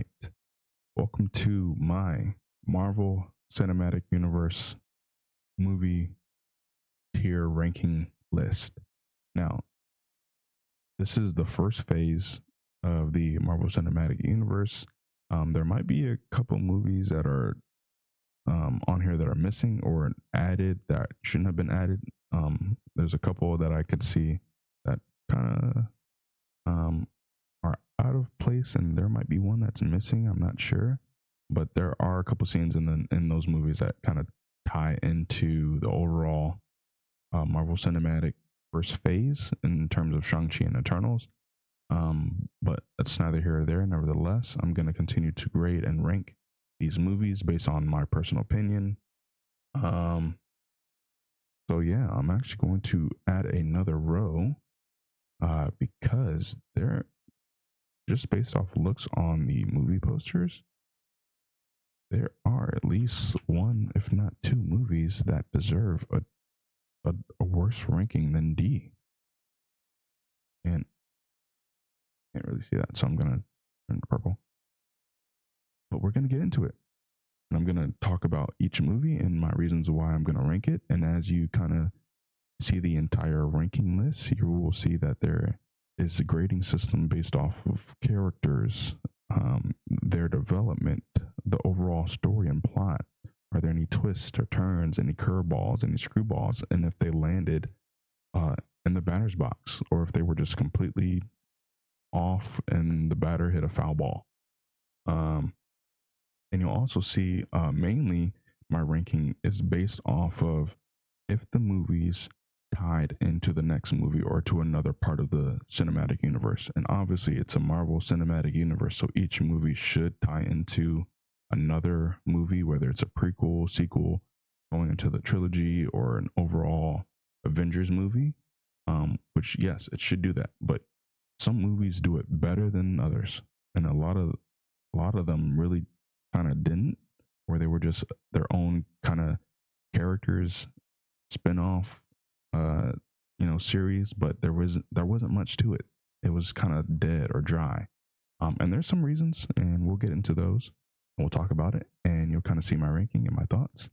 right. Welcome to my Marvel Cinematic Universe movie tier ranking list. Now, this is the first phase of the Marvel Cinematic Universe. There might be a couple movies that are on here that are missing or added that shouldn't have been added. There's a couple that I could see that kind of are out of place, and there might be one that's missing. I'm not sure, but there are a couple scenes in those movies that kind of tie into the overall Marvel Cinematic first phase in terms of Shang-Chi and Eternals. But that's neither here or there. Nevertheless, I'm going to continue to grade and rank these movies based on my personal opinion. Um, so yeah, I'm actually going to add another row because they're just based off looks on the movie posters. There are at least one, if not two, movies that deserve a worse ranking than D. And can't really see that, so I'm gonna turn to purple. But we're gonna get into it. And I'm gonna talk about each movie and my reasons why I'm gonna rank it. And as you kind of see the entire ranking list, you will see that there is a grading system based off of characters, their development, the overall story and plot. Are there any twists or turns, any curveballs, any screwballs, and if they landed uh, in the batter's box, or if they were just completely off and the batter hit a foul ball. Um, and you'll also see mainly my ranking is based off of if the movies tied into the next movie or to another part of the cinematic universe. And obviously, it's a Marvel Cinematic Universe, so each movie should tie into another movie, whether it's a prequel, sequel, going into the trilogy, or an overall Avengers movie. Which yes, it should do that, but some movies do it better than others, and a lot of them really kind of didn't, or they were just their own kind of characters spin-off series, but there wasn't much to it. It was kind of dead or dry. And there's some reasons, and we'll get into those. We'll talk about it, and you'll kind of see my ranking and my thoughts.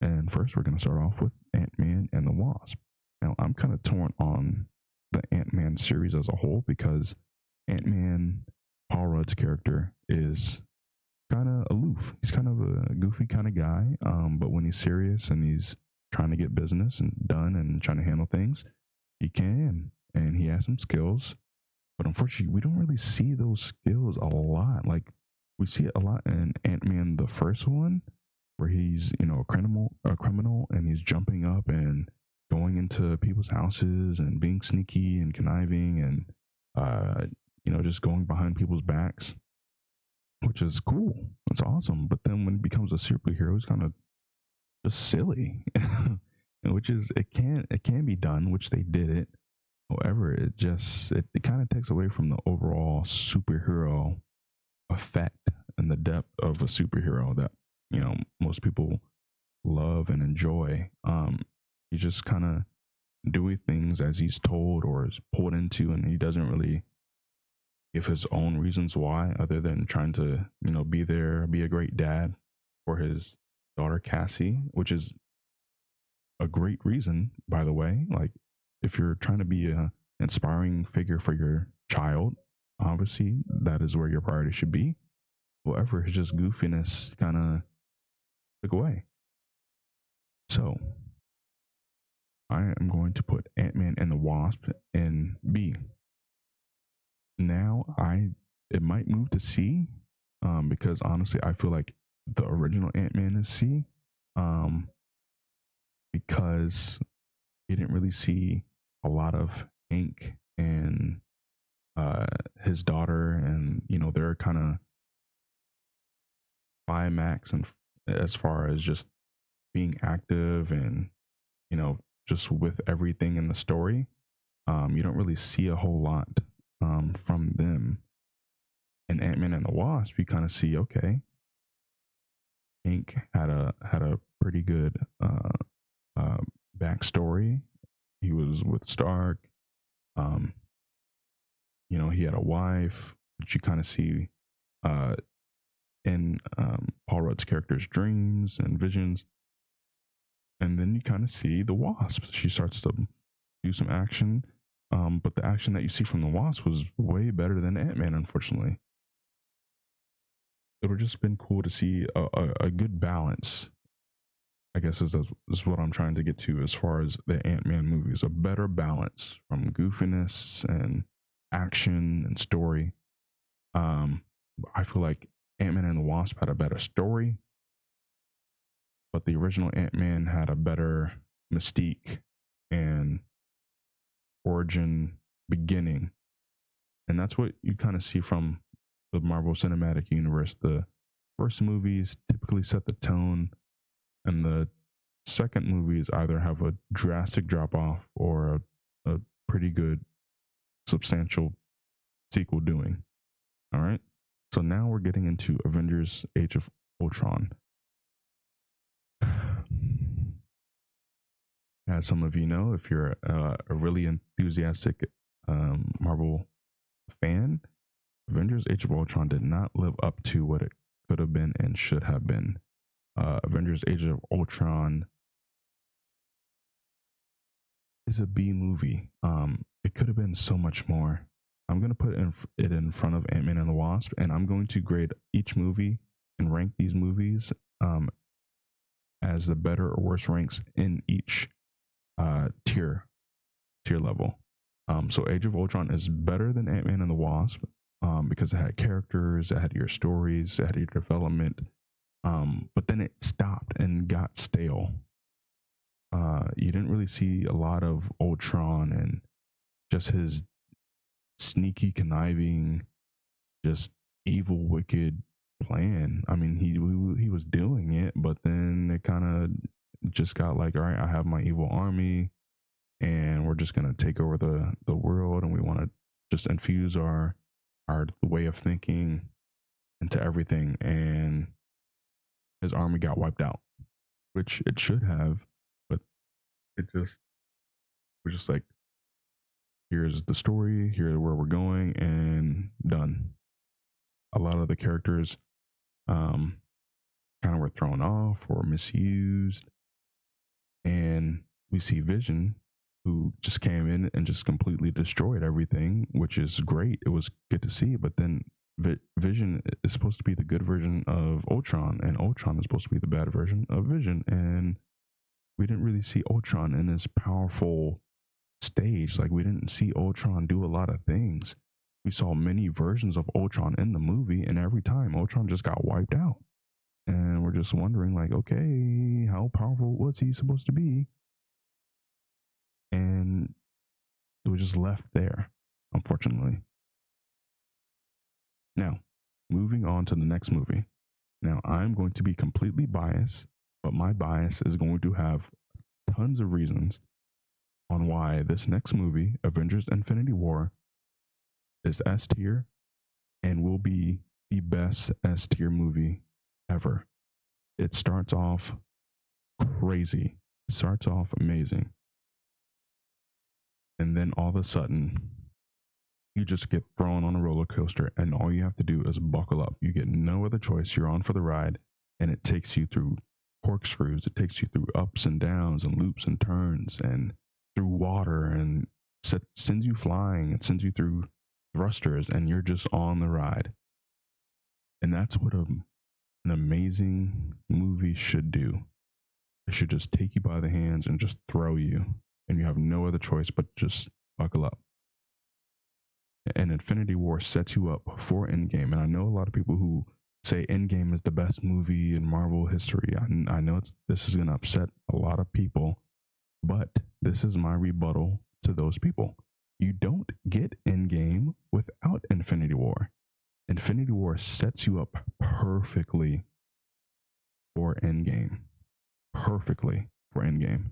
And first, we're going to start off with Ant-Man and the Wasp. Now, I'm kind of torn on the Ant-Man series as a whole because Ant-Man, Paul Rudd's character, is kind of aloof. He's kind of a goofy kind of guy, but when he's serious and he's trying to get business and done and trying to handle things, he can, and he has some skills. But unfortunately, we don't really see those skills a lot. Like we see it a lot in Ant-Man, the first one, where he's a criminal, and he's jumping up and going into people's houses and being sneaky and conniving and just going behind people's backs, which is cool. It's awesome. But then when he becomes a superhero, he's kind of just silly, which is it can be done, which they did it. However, it kind of takes away from the overall superhero effect and the depth of a superhero that most people love and enjoy. He's just kind of doing things as he's told or is pulled into, and he doesn't really give his own reasons why, other than trying to be there, be a great dad for his daughter Cassie, which is a great reason, by the way. Like, if you're trying to be a inspiring figure for your child, obviously that is where your priority should be. However, his just goofiness kind of took away. So I am going to put Ant-Man and the Wasp in B. Now it might move to C, because honestly I feel like the original Ant-Man is C, because you didn't really see a lot of Hank and his daughter, and they're kind of climax and as far as just being active and just with everything in the story. You don't really see a whole lot from them. In Ant-Man and the Wasp, you kind of see, okay, Hank had a pretty good uh, backstory. He was with Stark. Um, he had a wife, but you kind of see in Paul Rudd's character's dreams and visions. And then you kind of see the Wasp. She starts to do some action, but the action that you see from the Wasp was way better than Ant-Man, unfortunately. It would just been cool to see a good balance, I guess is what I'm trying to get to as far as the Ant-Man movies. A better balance from goofiness and action and story. I feel like Ant-Man and the Wasp had a better story, but the original Ant-Man had a better mystique and origin beginning. And that's what you kind of see from the Marvel Cinematic Universe. The first movies typically set the tone, and the second movies either have a drastic drop off or a pretty good, substantial sequel doing. All right. So now we're getting into Avengers Age of Ultron. As some of you know, if you're a really enthusiastic Marvel fan, Avengers Age of Ultron did not live up to what it could have been and should have been. Avengers Age of Ultron is a B movie. It could have been so much more. I'm going to put it in front of Ant-Man and the Wasp, and I'm going to grade each movie and rank these movies as the better or worse ranks in each tier level. So Age of Ultron is better than Ant-Man and the Wasp because it had characters, it had your stories, it had your development. But then it stopped and got stale. You didn't really see a lot of Ultron and just his sneaky, conniving, just evil, wicked plan. I mean, he was doing it, but then it kind of just got like, all right, I have my evil army, and we're just gonna take over the world, and we want to just infuse our way of thinking into everything, and his army got wiped out, which it should have, but it just was just like, here's the story, here's where we're going, and done. A lot of the characters kind of were thrown off or misused, and we see Vision, who just came in and just completely destroyed everything, which is great. It was good to see, but then Vision is supposed to be the good version of Ultron, and Ultron is supposed to be the bad version of Vision, and we didn't really see Ultron in his powerful stage. Like, we didn't see Ultron do a lot of things. We saw many versions of Ultron in the movie, and every time Ultron just got wiped out. And we're just wondering, like, okay, how powerful was he supposed to be? And it was just left there, unfortunately. Now, moving on to the next movie. Now, I'm going to be completely biased, but my bias is going to have tons of reasons on why this next movie, Avengers Infinity War, is S tier and will be the best S tier movie ever. It starts off crazy. It starts off amazing. And then all of a sudden, you just get thrown on a roller coaster, and all you have to do is buckle up. You get no other choice. You're on for the ride, and it takes you through corkscrews. It takes you through ups and downs and loops and turns and through water, and sends you flying. It sends you through thrusters, and you're just on the ride. And that's what an amazing movie should do. It should just take you by the hands and just throw you, and you have no other choice but just buckle up. And Infinity War sets you up for Endgame. And I know a lot of people who say Endgame is the best movie in Marvel history. I know this is going to upset a lot of people, but this is my rebuttal to those people. You don't get Endgame without Infinity War. Infinity War sets you up perfectly for Endgame. Perfectly for Endgame.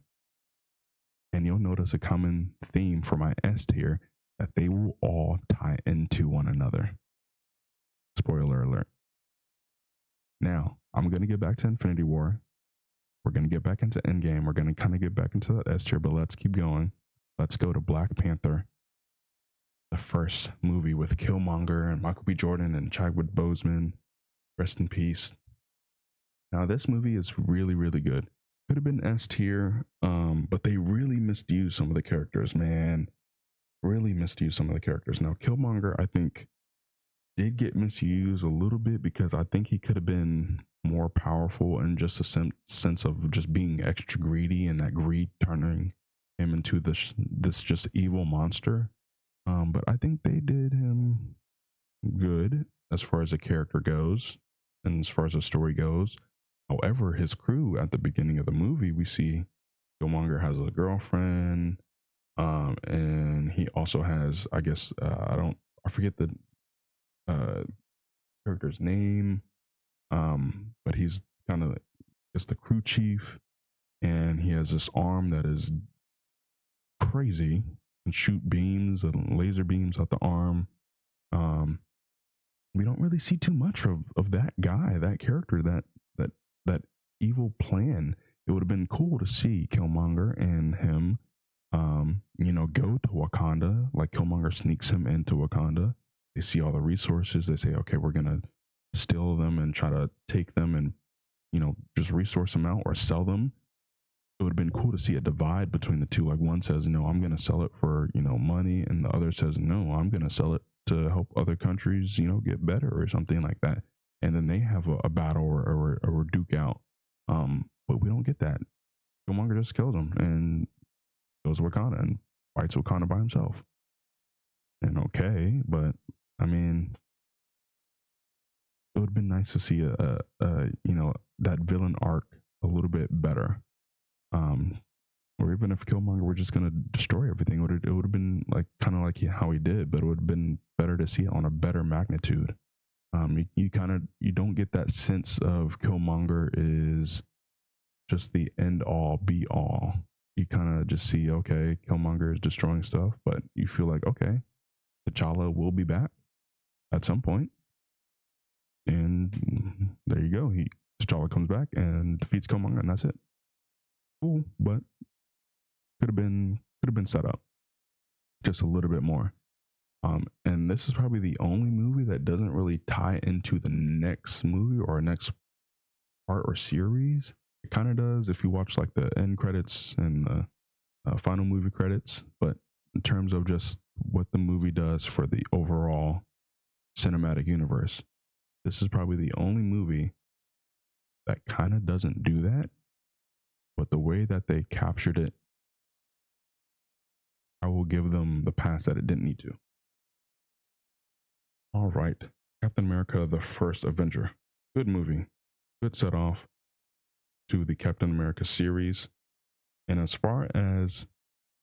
And you'll notice a common theme for my S tier, that they will all tie into one another. Spoiler alert. Now, I'm going to get back to Infinity War. We're going to get back into Endgame. We're going to kind of get back into that S tier, but let's keep going. Let's go to Black Panther, the first movie with Killmonger and Michael B. Jordan and Chadwick Boseman. Rest in peace. Now this movie is really, really good. Could have been S tier, but they really misused some of the characters, man. Really misused some of the characters. Now Killmonger, I think, did get misused a little bit because I think he could have been more powerful in just a sense of just being extra greedy, and that greed turning him into this just evil monster. But I think they did him good as far as the character goes and as far as the story goes. However, his crew at the beginning of the movie, we see Killmonger has a girlfriend, and he also has, I guess, I forget the uh, character's name, but he's kind of it's the crew chief, and he has this arm that is crazy and shoot beams and laser beams out the arm. Um, we don't really see too much of that guy, that character, that that evil plan. It would have been cool to see Killmonger and him, go to Wakanda. Like Killmonger sneaks him into Wakanda. They see all the resources. They say, okay, we're gonna steal them and try to take them and just resource them out or sell them. It would have been cool to see a divide between the two. Like one says, no, I'm going to sell it for, money. And the other says, no, I'm going to sell it to help other countries, get better or something like that. And then they have a battle or duke out. But we don't get that. Killmonger just kills him and goes to Wakanda and fights Wakanda by himself. And okay, but I mean, it would have been nice to see that villain arc a little bit better. Or even if Killmonger were just gonna destroy everything, it would have been like kind of like how he did, but it would have been better to see it on a better magnitude. You don't get that sense of Killmonger is just the end all be all. You kind of just see, okay, Killmonger is destroying stuff, but you feel like, okay, T'Challa will be back at some point, and there you go. T'Challa comes back and defeats Killmonger, and that's it. Cool, but could have been set up just a little bit more. And this is probably the only movie that doesn't really tie into the next movie or next part or series. It kind of does if you watch like the end credits and the final movie credits, but in terms of just what the movie does for the overall cinematic universe, this is probably the only movie that kind of doesn't do that. But the way that they captured it, I will give them the pass that it didn't need to. All right. Captain America, the First Avenger. Good movie. Good set off to the Captain America series. And as far as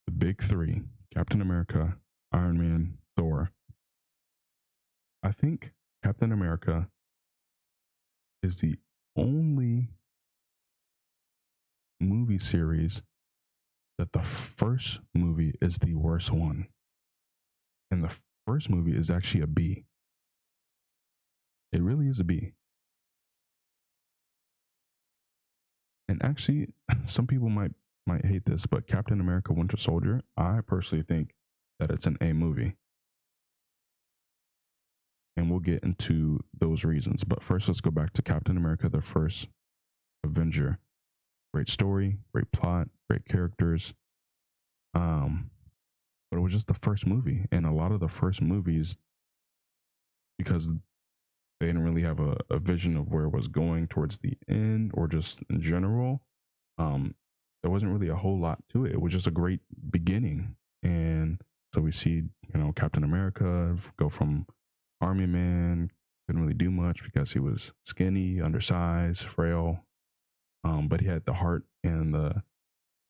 the big three, Captain America, Iron Man, Thor, I think Captain America is the only movie series that the first movie is the worst one. And the first movie is actually a B. It really is a B. And actually, some people might hate this, but Captain America Winter Soldier, I personally think that it's an A movie. And we'll get into those reasons. But first, let's go back to Captain America, the First Avenger. Great story, great plot, great characters. But it was just the first movie. And a lot of the first movies, because they didn't really have a vision of where it was going towards the end or just in general, there wasn't really a whole lot to it. It was just a great beginning. And so we see, Captain America go from army man, couldn't really do much because he was skinny, undersized, frail. But he had the heart and the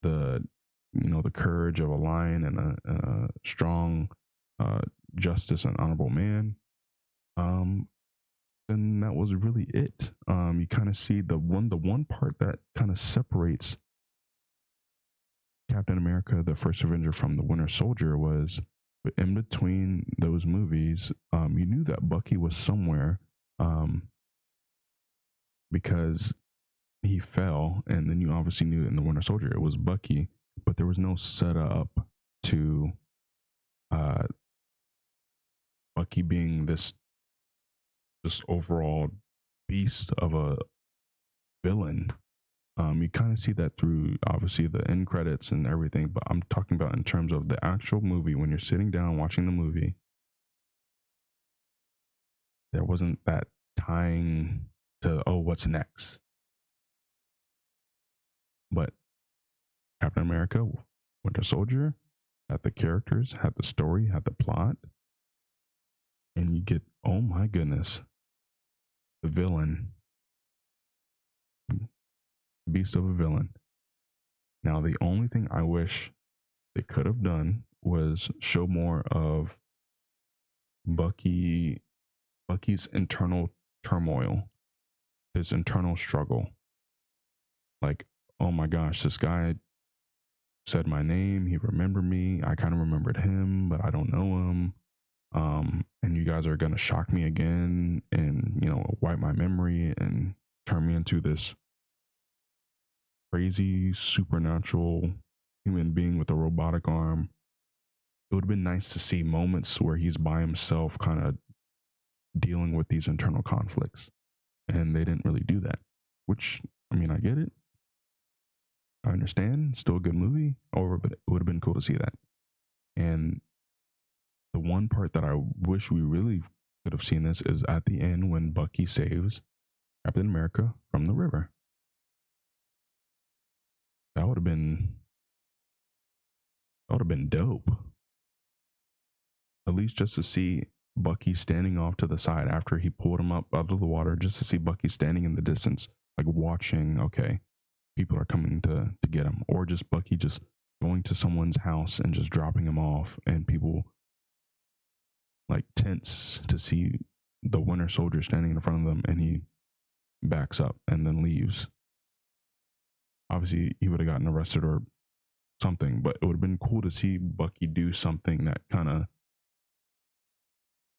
the courage of a lion and a strong justice and honorable man. And that was really it. You kind of see the one part that kind of separates Captain America, the First Avenger, from the Winter Soldier was in between those movies. You knew that Bucky was somewhere, because he fell, and then you obviously knew in the Winter Soldier it was Bucky, but there was no setup to uh, Bucky being this overall beast of a villain. You kind of see that through obviously the end credits and everything, but I'm talking about in terms of the actual movie. When you're sitting down watching the movie, there wasn't that tying to, oh, what's next. But Captain America, Winter Soldier, had the characters, had the story, had the plot, and you get, oh my goodness, the villain, beast of a villain. Now, the only thing I wish they could have done was show more of Bucky, Bucky's internal turmoil, his internal struggle. Like, oh my gosh, this guy said my name, he remembered me, I kind of remembered him, but I don't know him. And you guys are gonna shock me again and wipe my memory and turn me into this crazy supernatural human being with a robotic arm. It would have been nice to see moments where he's by himself, kind of dealing with these internal conflicts. And they didn't really do that, which, I mean, I get it. I understand. Still a good movie. Or, but it would have been cool to see that. And the one part that I wish we really could have seen this is at the end when Bucky saves Captain America from the river. That would have been dope. At least just to see Bucky standing off to the side after he pulled him up out of the water, just to see Bucky standing in the distance, like watching, okay, people are coming to get him. Or just Bucky just going to someone's house and just dropping him off, and people like tense to see the Winter Soldier standing in front of them, and he backs up and then leaves. Obviously, he would have gotten arrested or something, but it would have been cool to see Bucky do something that kind of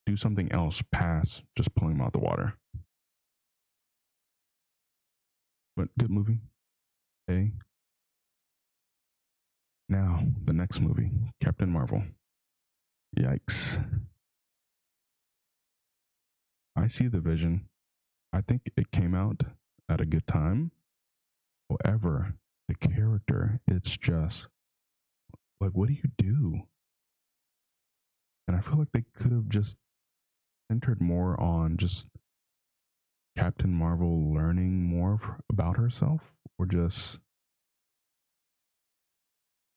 do something else past just pulling him out the water. But good movie. Hey. Now, the next movie, Captain Marvel. Yikes. I see the vision. I think it came out at a good time. However, the character, it's just like, what do you do? And I feel like they could have just centered more on just Captain Marvel learning more about herself, or just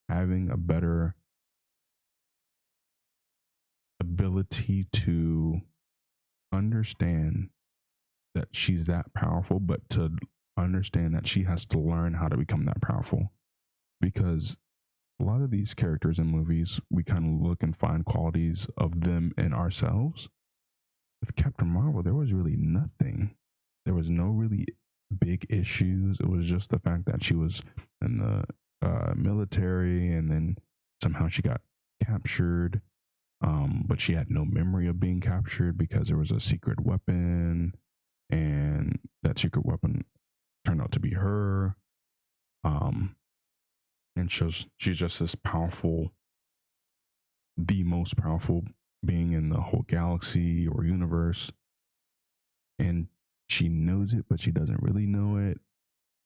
having a better ability to understand that she's that powerful, but to understand that she has to learn how to become that powerful. Because a lot of these characters in movies, we kind of look and find qualities of them in ourselves. With Captain Marvel, there was really nothing. There was no really big issues. It was just the fact that she was in the military, and then somehow she got captured. But she had no memory of being captured because there was a secret weapon, and that secret weapon turned out to be her. And she's just this powerful, the most powerful being in the whole galaxy or universe. And she knows it, but she doesn't really know it.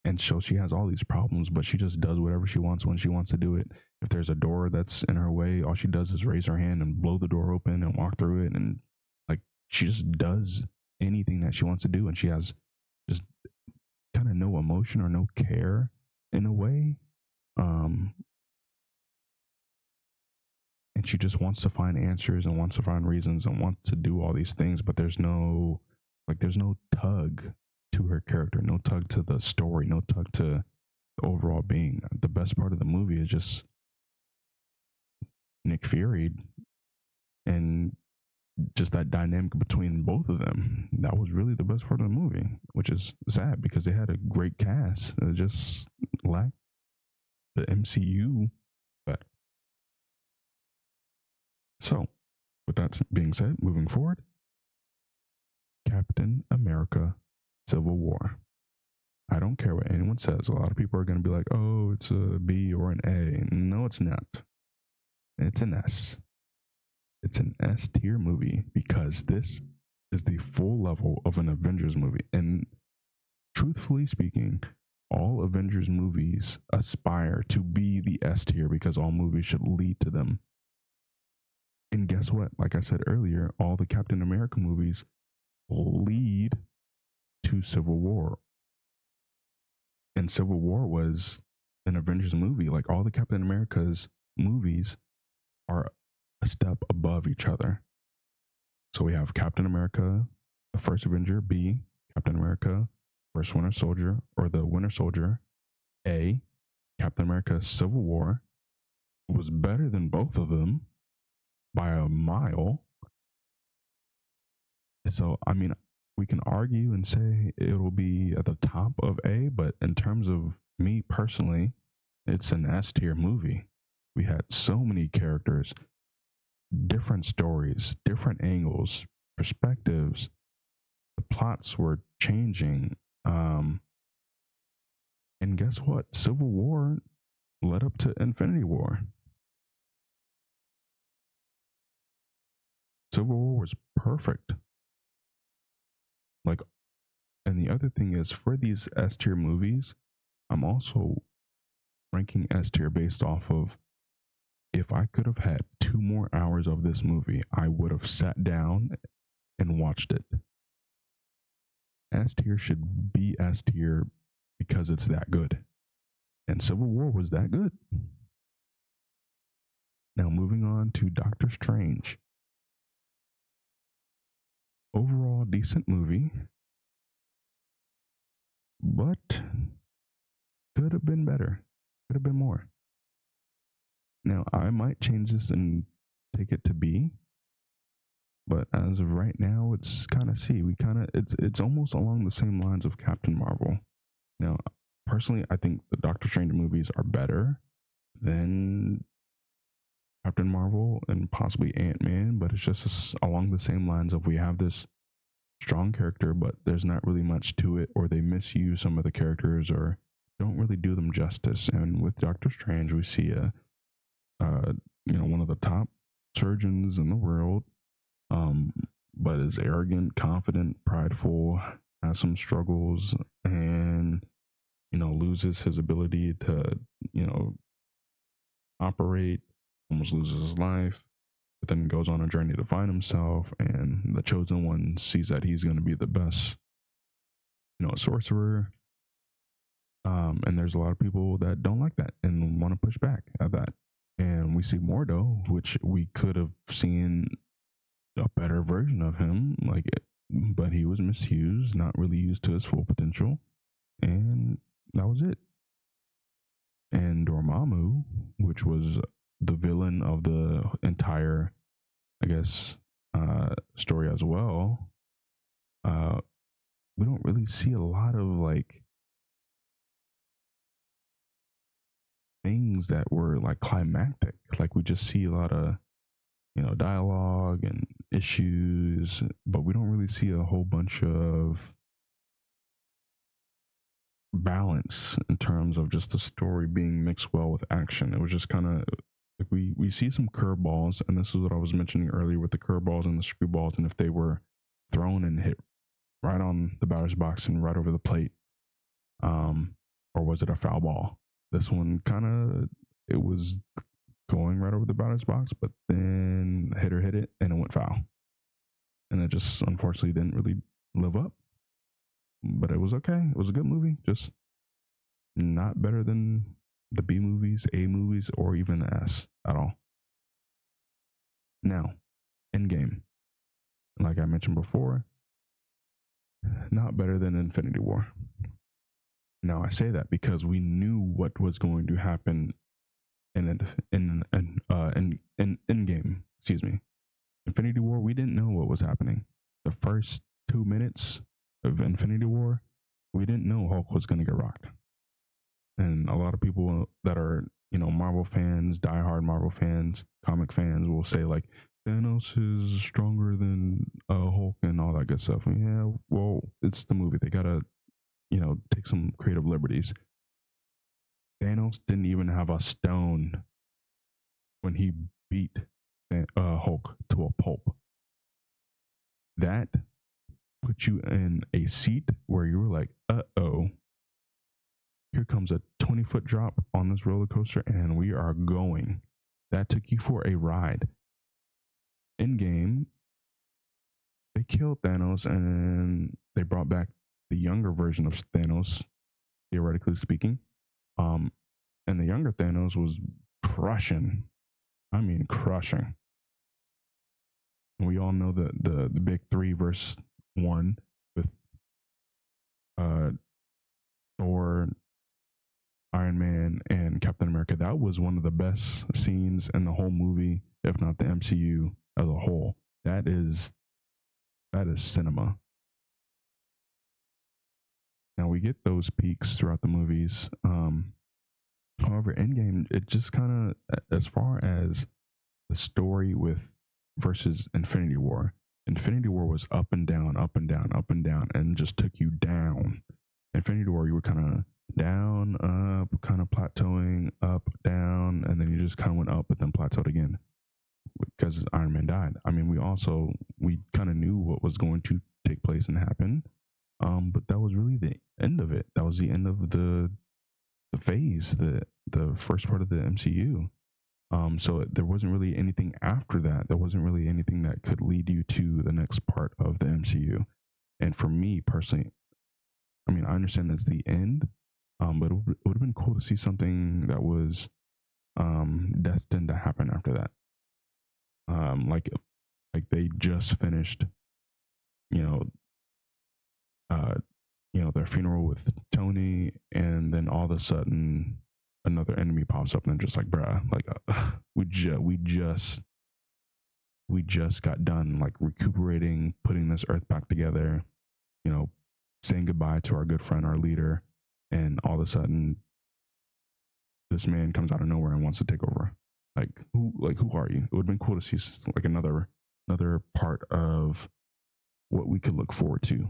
And so she has all these problems, but she just does whatever she wants when she wants to do it. If there's a door that's in her way, all she does is raise her hand and blow the door open and walk through it. And like, she just does anything that she wants to do. And she has just kind of no emotion or no care in a way. And she just wants to find answers and wants to find reasons and wants to do all these things, but there's no tug to her character, no tug to the story, no tug to the overall being. The best part of the movie is just Nick Fury and just that dynamic between both of them. That was really the best part of the movie, which is sad because they had a great cast. It just lacked the MCU. But so, with that being said, moving forward, Captain America Civil War. I don't care what anyone says. A lot of people are going to be like, oh, it's a B or an A. No, it's not. It's an S. It's an S tier movie because this is the full level of an Avengers movie. And truthfully speaking, all Avengers movies aspire to be the S tier because all movies should lead to them. And guess what? Like I said earlier, all the Captain America movies lead to Civil War. And Civil War was an Avengers movie. Like all the Captain America's movies are a step above each other. So we have Captain America, the first Avenger, B, Captain America, first Winter Soldier, or the Winter Soldier, A, Captain America Civil War was better than both of them by a mile. So, I mean, we can argue and say it'll be at the top of A, but in terms of me personally, it's an S tier movie. We had so many characters, different stories, different angles, perspectives. The plots were changing. And guess what? Civil War led up to Infinity War. Civil War was perfect. Like, and the other thing is for these S tier movies, I'm also ranking S tier based off of if I could have had 2 more hours of this movie, I would have sat down and watched it. S tier should be S tier because it's that good. And Civil War was that good. Now, moving on to Doctor Strange. Overall, decent movie, but could have been better. Could have been more. Now, I might change this and take it to B, but as of right now, it's kind of C. It's almost along the same lines of Captain Marvel. Now, personally, I think the Doctor Strange movies are better than Captain Marvel and possibly Ant-Man, but it's just along the same lines of we have this strong character, but there's not really much to it, or they misuse some of the characters or don't really do them justice. And with Doctor Strange, we see one of the top surgeons in the world, um, but is arrogant, confident, prideful, has some struggles, and loses his ability to operate, almost loses his life, but then goes on a journey to find himself. And the chosen one sees that he's going to be the best, sorcerer. And there's a lot of people that don't like that and want to push back at that. And we see Mordo, which we could have seen a better version of him, but he was misused, not really used to his full potential, and that was it. And Dormammu, which was the villain of the entire, I guess, story as well. We don't really see a lot of things that were like climactic. Like we just see a lot of dialogue and issues, but we don't really see a whole bunch of balance in terms of just the story being mixed well with action. It was just kind of like we see some curveballs, and this is what I was mentioning earlier with the curveballs and the screwballs, and if they were thrown and hit right on the batter's box and right over the plate, or was it a foul ball? This one kind of it was going right over the batter's box, but then the hitter hit it and it went foul, and it just unfortunately didn't really live up. But it was okay. It was a good movie, just not better than the B movies, A movies, or even S at all. Now, Endgame, like I mentioned before, not better than Infinity War. Now I say that because we knew what was going to happen in Endgame. Excuse me, Infinity War. We didn't know what was happening. The first 2 minutes of Infinity War, we didn't know Hulk was going to get rocked. And a lot of people that are, Marvel fans, diehard Marvel fans, comic fans will say like Thanos is stronger than Hulk and all that good stuff. And yeah, well, it's the movie. They gotta, take some creative liberties. Thanos didn't even have a stone when he beat Hulk to a pulp. That put you in a seat where you were like, oh, here comes a 20-foot drop on this roller coaster and we are going. That took you for a ride. In game, they killed Thanos and they brought back the younger version of Thanos, theoretically speaking. Um, and the younger Thanos was crushing. I mean, crushing. And we all know the big three verse one with uh, Thor, Iron Man, and Captain America. That was one of the best scenes in the whole movie, if not the MCU as a whole. That is cinema. Now we get those peaks throughout the movies. However, Endgame, it just kind of, as far as the story with versus Infinity War. Infinity War was up and down, up and down, up and down, and just took you down. Infinity War, you were kind of down, up, kind of plateauing, up, down, and then you just kind of went up, but then plateaued again because Iron Man died. I mean, we kind of knew what was going to take place and happen, but that was really the end of it. That was the end of the phase, the first part of the MCU. So there wasn't really anything after that. There wasn't really anything that could lead you to the next part of the MCU. And for me personally, I mean, I understand that's the end, but it would have been cool to see something that was destined to happen after that. Like they just finished, you know, uh, their funeral with Tony, and then all of a sudden another enemy pops up, and just like, bruh, like we just got done like recuperating, putting this Earth back together, you know, saying goodbye to our good friend, our leader, and all of a sudden this man comes out of nowhere and wants to take over. Who are you? It would have been cool to see like another part of what we could look forward to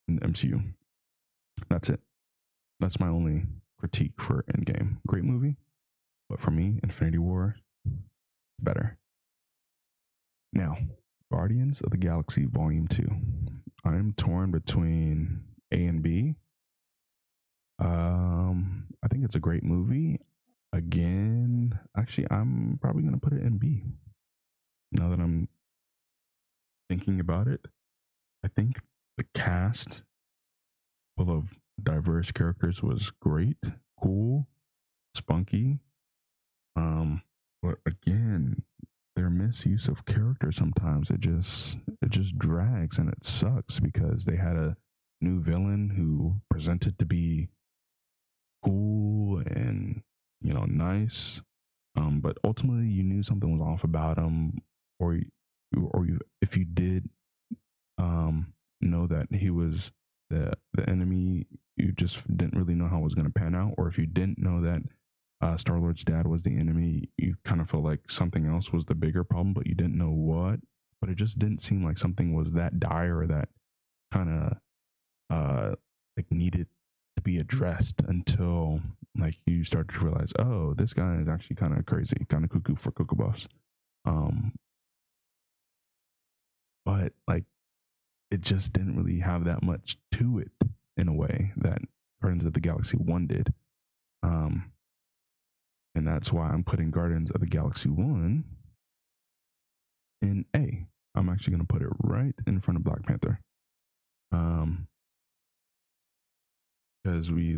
in the MCU. That's it. That's my only critique for Endgame. Great movie, but for me, Infinity War better. Now, Guardians of the Galaxy Volume 2. I'm torn between A and B. I think it's a great movie. Again, actually, I'm probably going to put it in B. Now that I'm thinking about it, I think the cast full of diverse characters was great, cool, spunky. But again, their misuse of character sometimes it just drags and it sucks because they had a new villain who presented to be cool and nice, but ultimately you knew something was off about him, or you if you did know that he was the enemy, you just didn't really know how it was going to pan out. Or if you didn't know that Star Lord's dad was the enemy, you kind of felt like something else was the bigger problem, but you didn't know what. But it just didn't seem like something was that dire or that kind of like needed to be addressed until like you started to realize, oh, this guy is actually kind of crazy, kind of cuckoo for Cocoa Buffs. Um, but like it just didn't really have that much to it in a way that Guardians of the Galaxy 1 did. Um, and that's why I'm putting Guardians of the Galaxy 1 in A. I'm actually going to put it right in front of Black Panther. Because we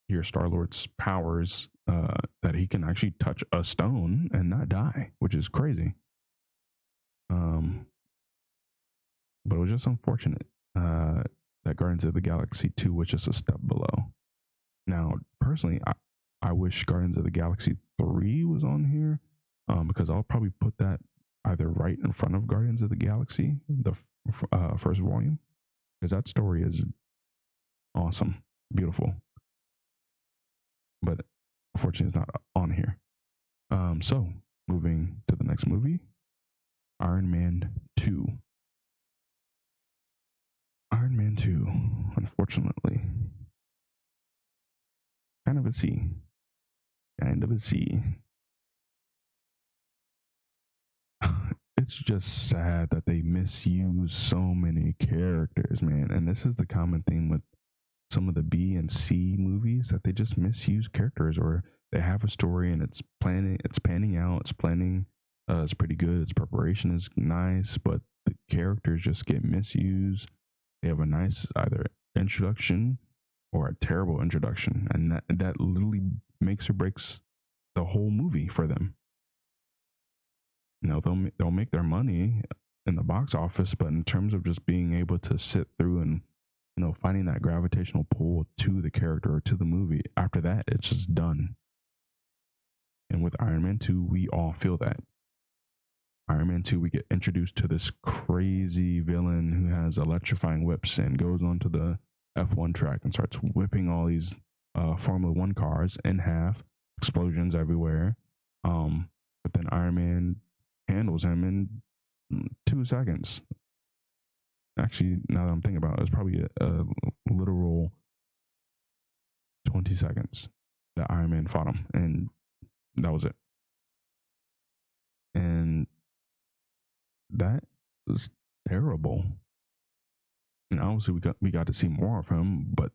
hear Star-Lord's powers, that he can actually touch a stone and not die, which is crazy. But it was just unfortunate that Guardians of the Galaxy 2 was just a step below. Now, personally, I wish Guardians of the Galaxy 3 was on here, because I'll probably put that either right in front of Guardians of the Galaxy, the first volume, because that story is awesome, beautiful. But unfortunately, it's not on here. So, moving to the next movie, Iron Man 2. Iron Man 2, unfortunately, kind of a C. Kind of a C. It's just sad that they misuse so many characters this is the common theme with some of the B and C movies, that they just misuse characters, or they have a story and it's panning out, it's pretty good, its preparation is nice, but the characters just get misused. They have a nice either introduction or a terrible introduction, and that literally makes or breaks the whole movie for them. They'll make their money in the box office, but in terms of just being able to sit through and finding that gravitational pull to the character or to the movie, after that it's just done. And with Iron Man 2, we all feel that. Iron Man 2, we get introduced to this crazy villain who has electrifying whips and goes onto the F1 track and starts whipping all these Formula One cars in half, explosions everywhere. But then Iron Man handles him in 2 seconds. Actually, now that I'm thinking about it, it was probably a literal 20 seconds that Iron Man fought him, and that was it. And that was terrible. And obviously, we got to see more of him, but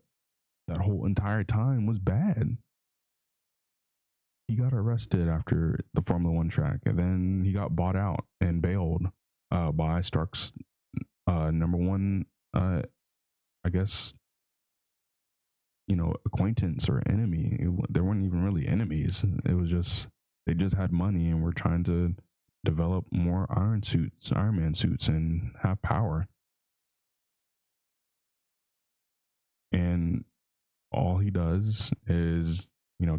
that whole entire time was bad. He got arrested after the Formula One track, and then he got bought out and bailed by Stark's number one, I guess, acquaintance or enemy. They weren't even really enemies. It was just they just had money and were trying to develop more Iron Man suits, and have power. And all he does is,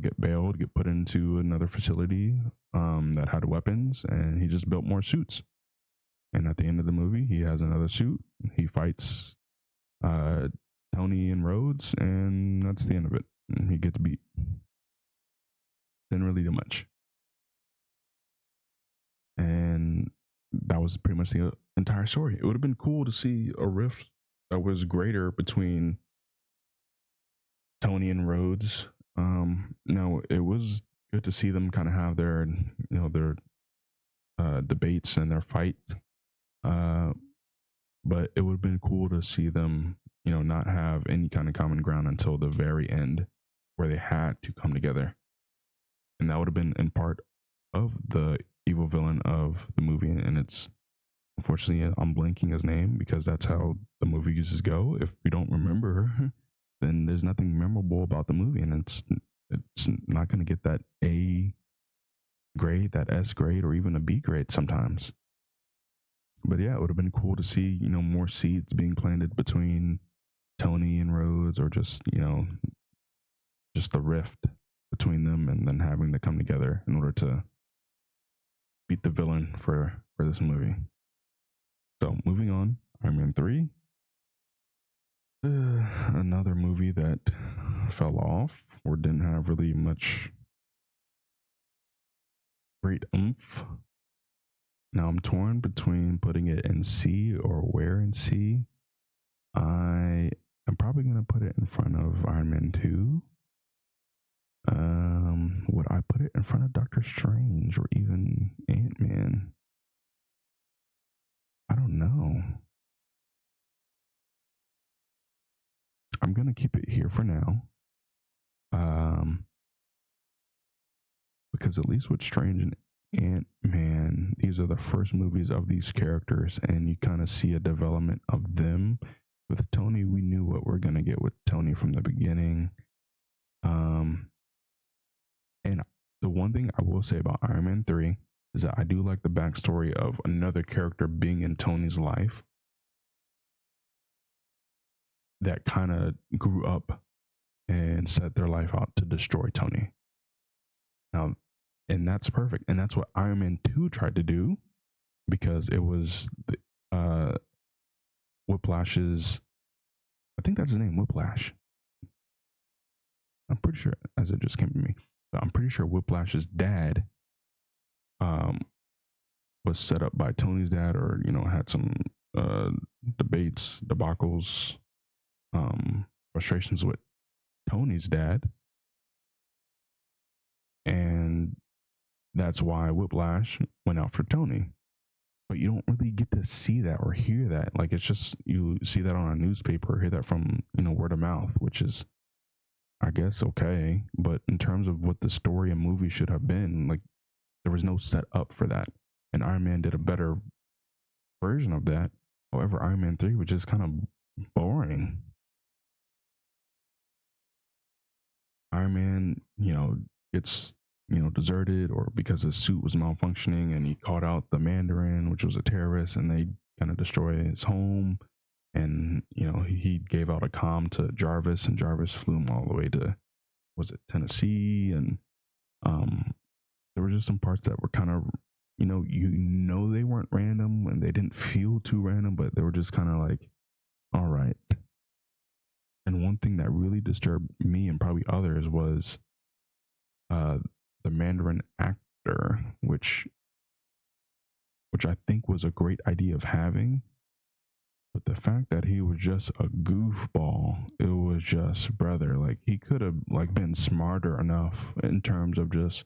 get bailed, get put into another facility that had weapons, and he just built more suits. And at the end of the movie, he has another suit. He fights Tony and Rhodes, and that's the end of it. And he gets beat. Didn't really do much. And that was pretty much the entire story. It would have been cool to see a rift that was greater between Tony and Rhodes. No, it was good to see them kind of have their debates and their fight. But it would have been cool to see them, not have any kind of common ground until the very end, where they had to come together. And that would have been in part of the evil villain of the movie. And it's unfortunately, I'm blanking his name, because that's how the movie uses go. If we don't remember, then there's nothing memorable about the movie, and it's not going to get that A grade, that S grade, or even a B grade sometimes. But yeah, it would have been cool to see, more seeds being planted between Tony and Rhodes, or just, just the rift between them, and then having to come together in order to beat the villain for this movie. So moving on, Iron Man 3. Another movie that fell off, or didn't have really much great oomph. Now I'm torn between putting it in C or where in C. I am probably going to put it in front of Iron Man 2. Would I put it in front of Doctor Strange or even Ant-Man? I don't know. I'm going to keep it here for now. Because at least with Strange and Ant-Man, these are the first movies of these characters, and you kind of see a development of them. With Tony, we knew what we're going to get with Tony from the beginning. And the one thing I will say about Iron Man 3 is that I do like the backstory of another character being in Tony's life that kind of grew up and set their life out to destroy Tony. Now, and that's perfect. And that's what Iron Man 2 tried to do, because it was Whiplash's, I think that's his name, Whiplash. I'm pretty sure, as it just came to me, but I'm pretty sure Whiplash's dad was set up by Tony's dad, or, had some debates, debacles, frustrations with Tony's dad. And that's why Whiplash went out for Tony. but you don't really get to see that or hear that. Like it's just you see that on a newspaper, or hear that from word of mouth, which is I guess okay. But in terms of what the story and movie should have been, like there was no set up for that, and Iron Man did a better version of that. However, Iron Man 3 was just kind of boring. Iron Man, gets, deserted or because his suit was malfunctioning and he caught out the Mandarin, which was a terrorist, and they kind of destroy his home. And, he gave out a comm to Jarvis, and Jarvis flew him all the way to, was it Tennessee? And um, there were just some parts that were kind of, they weren't random and they didn't feel too random, but they were just kind of like, all right. And one thing that really disturbed me and probably others was uh, the Mandarin actor, which I think was a great idea of having. But the fact that he was just a goofball, it was just brother. Like he could have like been smarter enough in terms of just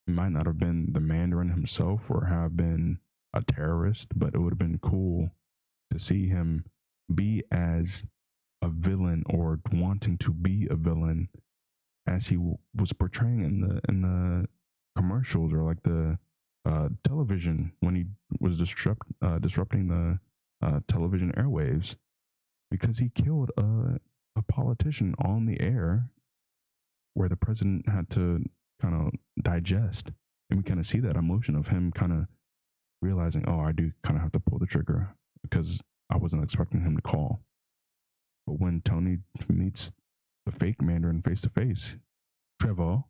might not have been the Mandarin himself or have been a terrorist, but it would have been cool to see him be as a villain or wanting to be a villain as he was portraying in the commercials or like the television when he was disrupting the television airwaves because he killed a politician on the air where the president had to kind of digest, and we kind of see that emotion of him kind of realizing, oh, I do kind of have to pull the trigger because I wasn't expecting him to call. But when Tony meets the fake Mandarin face to face, Trevor,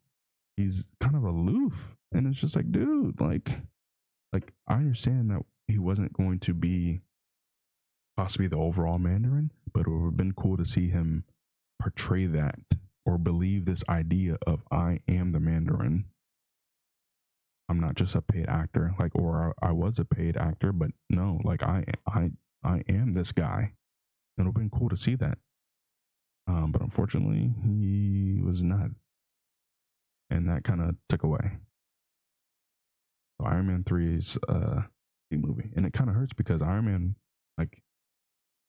he's kind of aloof, and it's just like, dude, like I understand that he wasn't going to be possibly the overall Mandarin, but it would have been cool to see him portray that or believe this idea of I am the Mandarin. I'm not just a paid actor, like, or I was a paid actor, but no, like I am this guy. It would have been cool to see that. But unfortunately, he was not, and that kind of took away. So Iron Man 3 is the movie, and it kind of hurts because Iron Man, like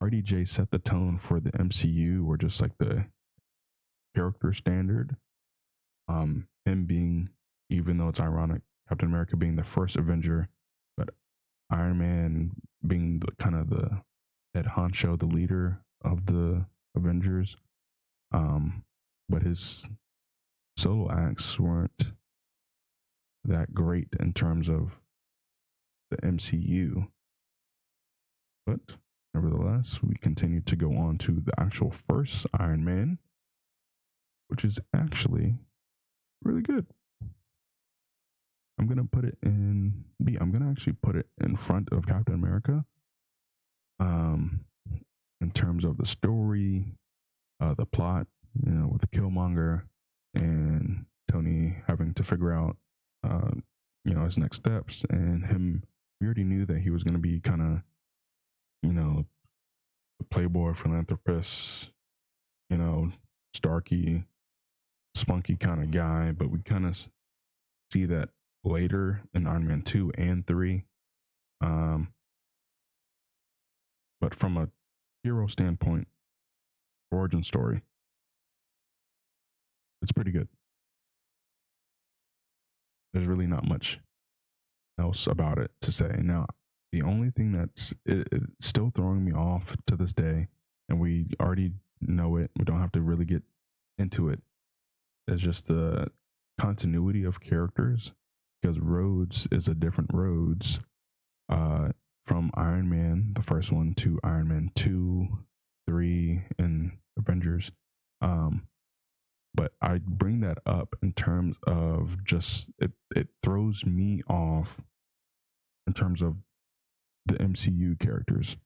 RDJ, set the tone for the MCU or just like the character standard. Him being, even though it's ironic, Captain America being the first Avenger, but Iron Man being the kind of the head honcho, the leader of the Avengers. But his solo acts weren't that great in terms of the MCU. But nevertheless, we continue to go on to the actual first Iron Man, which is actually really good. I'm gonna put it in B. I'm gonna actually put it in front of Captain America. Um, in terms of the story, the plot, with Killmonger and Tony having to figure out, his next steps, and him. We already knew that he was gonna be kind of, the playboy philanthropist, you know, Starky, spunky kind of guy, but we kind of see that later in Iron Man 2 and 3. Um, but from a hero standpoint, origin story, it's pretty good. There's really not much else about it to say. Now, the only thing it's still throwing me off to this day, and we already know it, we don't have to really get into it, is just the continuity of characters because Rhodes is a different Rhodes from Iron Man, the first one, to Iron Man 2, 3, and Avengers. But I bring that up in terms of just it throws me off in terms of the MCU characters,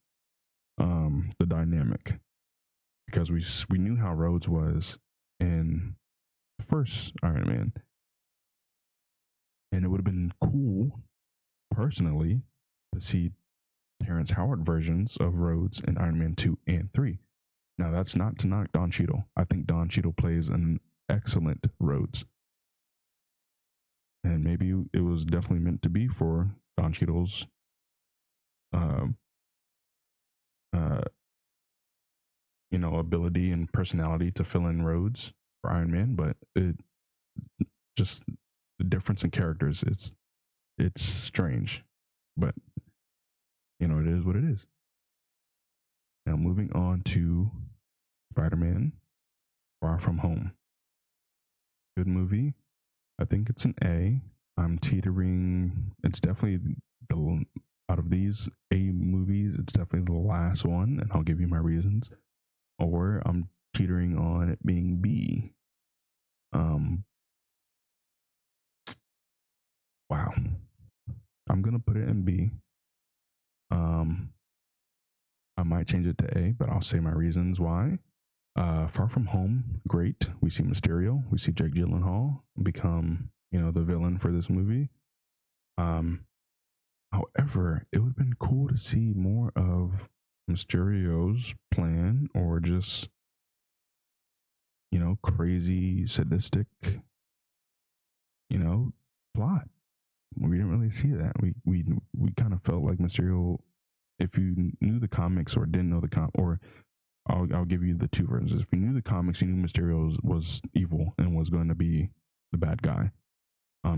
the dynamic, because we knew how Rhodes was in the first Iron Man, and it would have been cool, personally, to see Terrence Howard versions of Rhodes in Iron Man 2 and 3. Now, that's not to knock Don Cheadle. I think Don Cheadle plays an excellent Rhodes. And maybe it was definitely meant to be for Don Cheadle's um, uh, ability and personality to fill in roads for Iron Man, but it just the difference in characters. It's strange, but it is what it is. Now moving on to Spider-Man: Far From Home. Good movie. I think it's an A. I'm teetering. It's definitely the out of these A movies, it's definitely the last one, and I'll give you my reasons. Or I'm teetering on it being B. Um, wow. I'm gonna put it in B. Um, I might change it to A, but I'll say my reasons why. Far From Home, great. We see Mysterio. We see Jake Gyllenhaal become, the villain for this movie. Um, However, it would have been cool to see more of Mysterio's plan or just, crazy, sadistic, plot. We didn't really see that. We kind of felt like Mysterio, if you knew the comics or didn't know or I'll give you the two versions. If you knew the comics, you knew Mysterio was evil and was going to be the bad guy.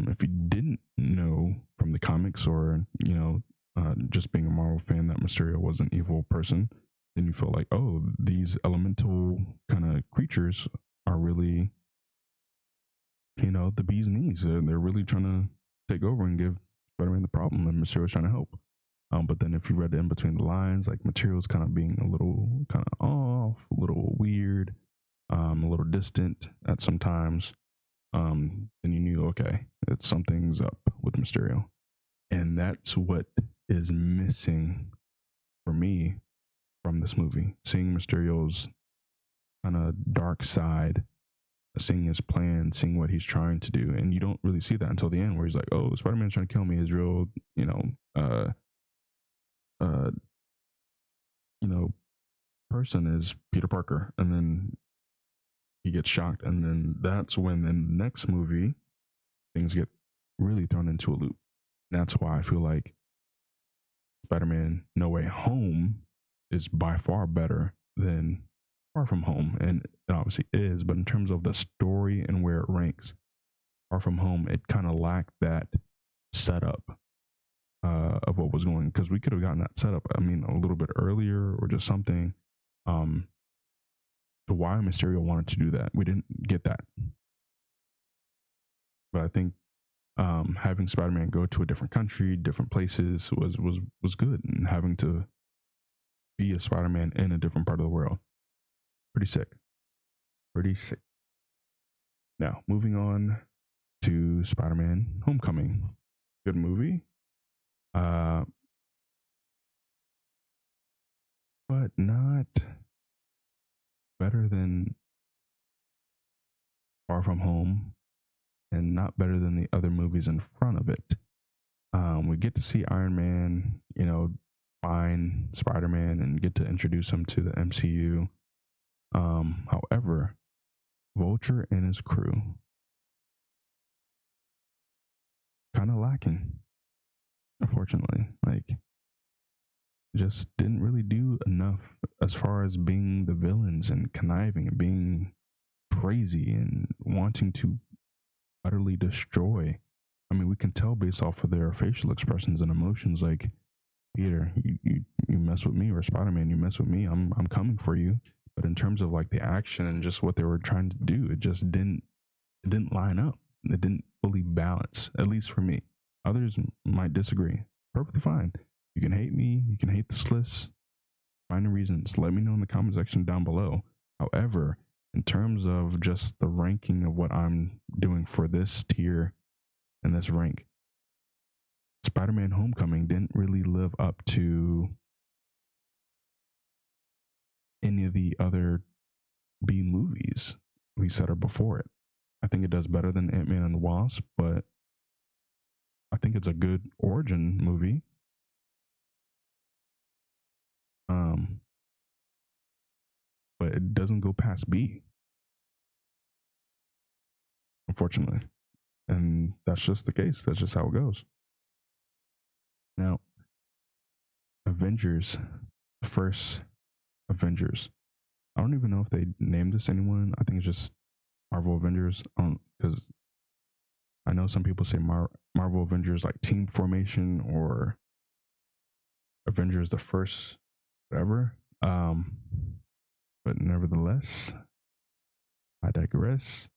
If you didn't know from the comics or just being a Marvel fan that Mysterio was an evil person, then you feel like, oh, these elemental kind of creatures are really, the bee's knees. They're really trying to take over and give Spider-Man the problem, and Mysterio's trying to help. But then if you read in between the lines, like Material's kind of being a little kind of off, a little weird, a little distant at some times, then you knew, okay, that something's up with Mysterio. And that's what is missing for me from this movie. Seeing Mysterio's kind of dark side, seeing his plan, seeing what he's trying to do. And you don't really see that until the end where he's like, oh, Spider-Man's trying to kill me. His real, uh, you know, person is Peter Parker. And then he gets shocked. And then that's when in the next movie, things get really thrown into a loop. That's why I feel like Spider-Man No Way Home is by far better than Far From Home. And it obviously is, but in terms of the story and where it ranks, Far From Home, it kind of lacked that setup of what was going, because we could have gotten that setup, I mean, a little bit earlier or just something. Um, to why Mysterio wanted to do that. We didn't get that. But I think having Spider-Man go to a different country, different places was good, and having to be a Spider-Man in a different part of the world, pretty sick, pretty sick. Now moving on to Spider-Man: Homecoming, good movie, uh, but not better than Far From Home, and not better than the other movies in front of it. We get to see Iron Man, find Spider-Man and get to introduce him to the MCU. However, Vulture and his crew kind of lacking, unfortunately. Like, just didn't really do enough as far as being the villains and conniving and being crazy and wanting to utterly destroy. I mean, we can tell based off of their facial expressions and emotions, like, Peter, you mess with me, or Spider-Man, you mess with me, I'm coming for you. But in terms of like the action and just what they were trying to do, it didn't line up. It didn't fully balance, at least for me. Others might disagree. Perfectly fine. You can hate me, you can hate this list, find the reasons. Let me know in the comment section down below. However, in terms of just the ranking of what I'm doing for this tier and this rank, Spider-Man Homecoming didn't really live up to any of the other B movies we said are before it. I think it does better than Ant-Man and the Wasp, but I think it's a good origin movie. Um, but it doesn't go past B, unfortunately. And that's just the case. That's just how it goes. Now, Avengers, the first Avengers. I don't even know if they named this anyone. I think it's just Marvel Avengers. Because I know some people say Marvel Avengers like team formation or Avengers the first, whatever. But nevertheless, I digress.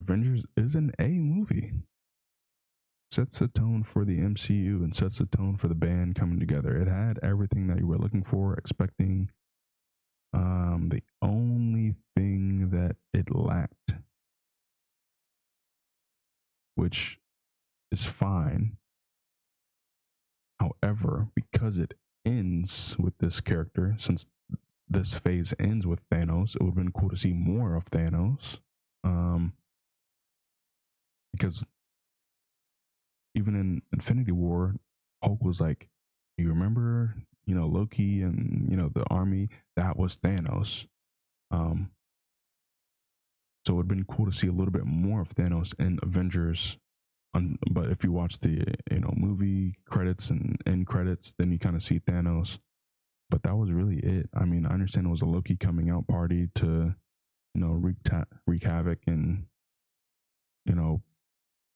Avengers is an A movie. Sets the tone for the MCU and sets the tone for the band coming together. It had everything that you were looking for, expecting. The only thing that it lacked, which is fine, however, because it ends with this character, since this phase ends with Thanos, it would have been cool to see more of Thanos. Because even in Infinity War, Hulk was like, "You remember, Loki and the army? That was Thanos." Um, so it would have been cool to see a little bit more of Thanos in Avengers. But if you watch the movie credits and end credits, then you kind of see Thanos. But that was really it. I mean, I understand it was a Loki coming out party to wreak havoc and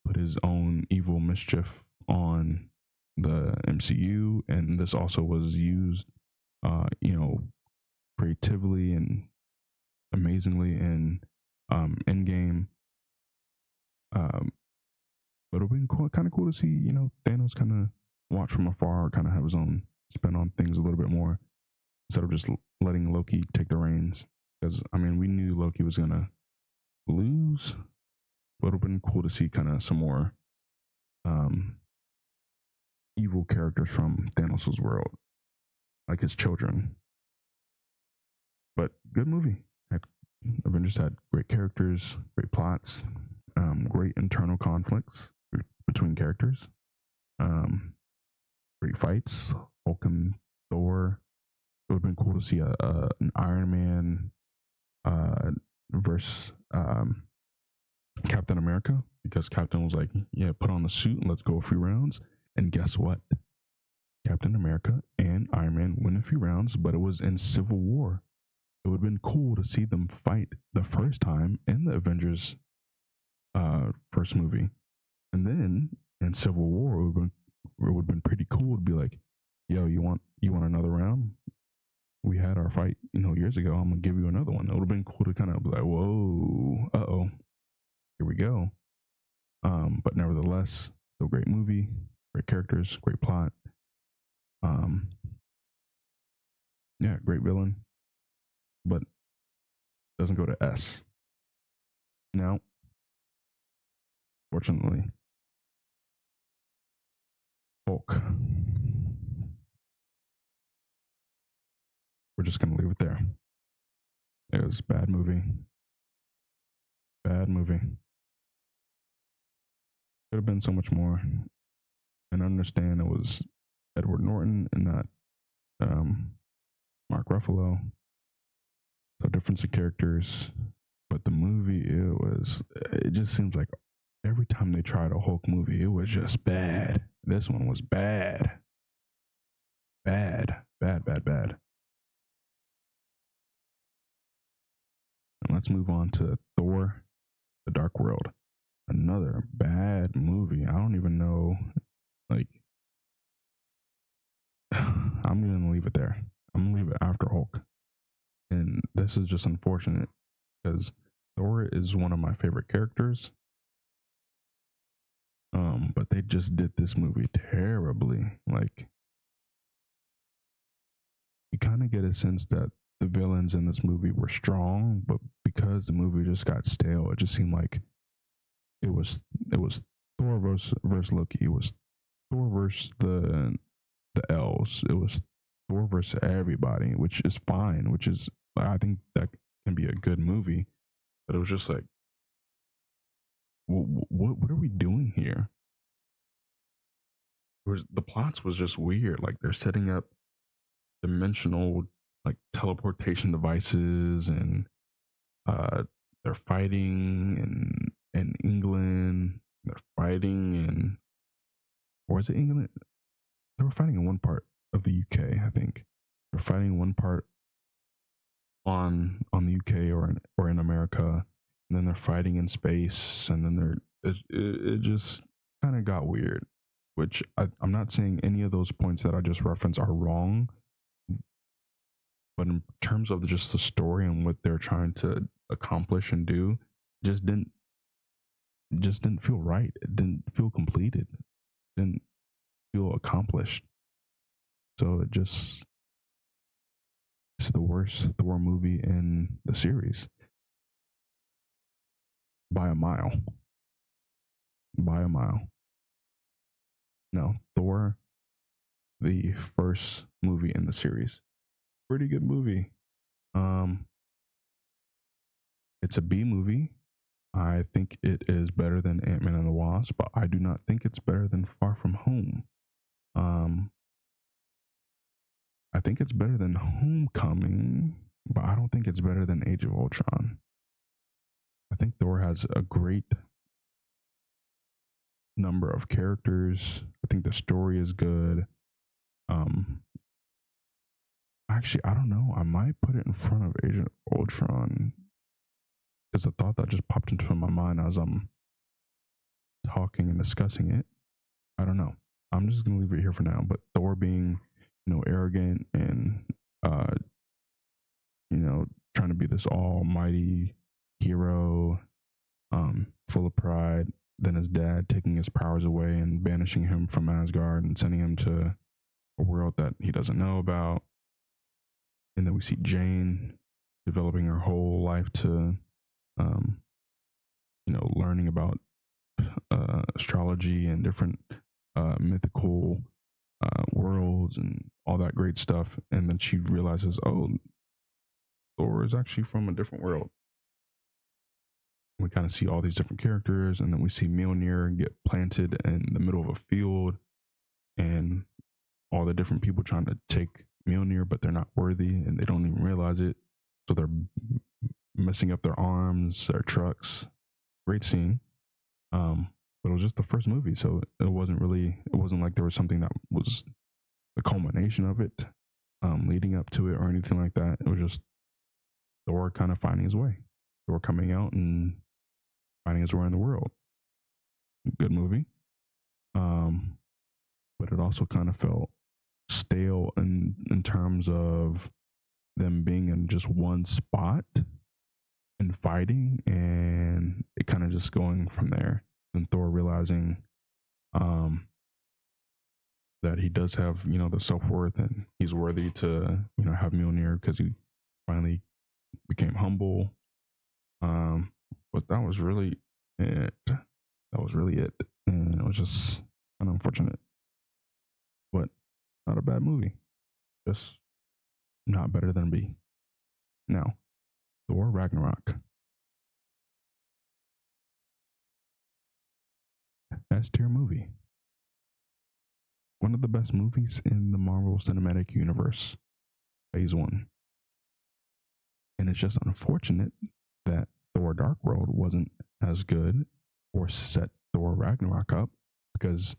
put his own evil mischief on the MCU, and this also was used, creatively and amazingly in Endgame. But it would have been kind of cool to see, Thanos kind of watch from afar, kind of have his own spin on things a little bit more instead of just letting Loki take the reins. Because I mean, we knew Loki was gonna lose, but it would have been cool to see kind of some more um, evil characters from Thanos' world, like his children. But good movie. Avengers had great characters, great plots, great internal conflicts between characters, great fights. Hulk and Thor. It would have been cool to see an Iron Man versus Captain America, because Captain was like, "Yeah, put on the suit and let's go a few rounds." And guess what? Captain America and Iron Man win a few rounds, but it was in Civil War. It would have been cool to see them fight the first time in the Avengers first movie. And then in Civil War, it would have been pretty cool to be like, "Yo, you want another round? We had our fight, years ago. I'm gonna give you another one." It would have been cool to kind of be like, "Whoa, here we go." But nevertheless, still great movie, great characters, great plot. Um, yeah, great villain, but doesn't go to S. Now, fortunately, Hulk. We're just gonna leave it there. It was a bad movie. Bad movie. Could have been so much more. And I understand it was Edward Norton and not Mark Ruffalo. So difference of characters. But the movie, it just seems like every time they tried a Hulk movie, it was just bad. This one was bad. Bad. Bad, bad, bad. And let's move on to Thor, The Dark World. Another bad movie. I don't even know. Like, I'm going to leave it there. I'm going to leave it after Hulk. And this is just unfortunate because Thor is one of my favorite characters. But they just did this movie terribly. Like, you kind of get a sense that the villains in this movie were strong, but because the movie just got stale, it just seemed like it was Thor versus Loki. It was Thor versus the elves. It was Thor versus everybody, which is fine. Which is, I think that can be a good movie, but it was just like, what are we doing here? The plots was just weird. Like, they're setting up dimensional, like, teleportation devices, and uh they're fighting in England. They're fighting in, or is it England? They were fighting in one part of the UK. I think they're fighting one part on the UK or in America, and then they're fighting in space, and then it just kind of got weird. Which I'm not saying any of those points that I just referenced are wrong, but in terms of just the story and what they're trying to accomplish and do, just didn't feel right. It didn't feel completed. Didn't feel accomplished. So it's the worst Thor movie in the series by a mile. By a mile. No, Thor, the first movie in the series, pretty good movie. Um, it's a B movie. I think it is better than Ant-Man and the Wasp, but I do not think it's better than Far From Home. Um, I think it's better than Homecoming, but I don't think it's better than Age of Ultron. I think Thor has a great number of characters. I think the story is good. Um, Actually, I don't know. I might put it in front of Age of Ultron because a thought that just popped into my mind as I'm talking and discussing it. I don't know. I'm just gonna leave it here for now. But Thor being, arrogant and uh, trying to be this almighty hero, full of pride. Then his dad taking his powers away and banishing him from Asgard and sending him to a world that he doesn't know about. And then we see Jane developing her whole life to, um, learning about astrology and different mythical worlds and all that great stuff. And then she realizes, oh, Thor is actually from a different world. We kind of see all these different characters, and then we see Mjolnir get planted in the middle of a field, and all the different people trying to take Mjolnir, but they're not worthy, and they don't even realize it. So they're messing up their arms, their trucks. Great scene. But it was just the first movie, so it wasn't like there was something that was the culmination of it, leading up to it or anything like that. It was just Thor kind of finding his way. Thor coming out and finding his way in the world. Good movie. But it also kind of felt stale in terms of them being in just one spot and fighting, and it kind of just going from there. And Thor realizing that he does have the self worth and he's worthy to have Mjolnir because he finally became humble. But that was really it. That was really it, and it was just kind of unfortunate, but not a bad movie. Just not better than B. Now, Thor Ragnarok. S tier movie. One of the best movies in the Marvel Cinematic Universe, Phase 1. And it's just unfortunate that Thor Dark World wasn't as good or set Thor Ragnarok up, because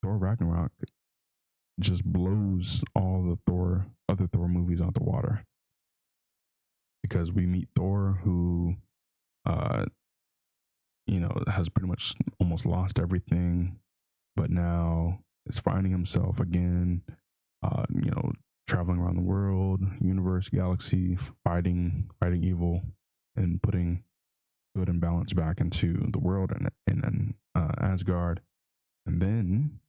Thor Ragnarok just blows all the other Thor movies out the water. Because we meet Thor who, uh, has pretty much almost lost everything, but now is finding himself again, uh, you know, traveling around the world, universe, galaxy, fighting evil, and putting good and balance back into the world and Asgard. And then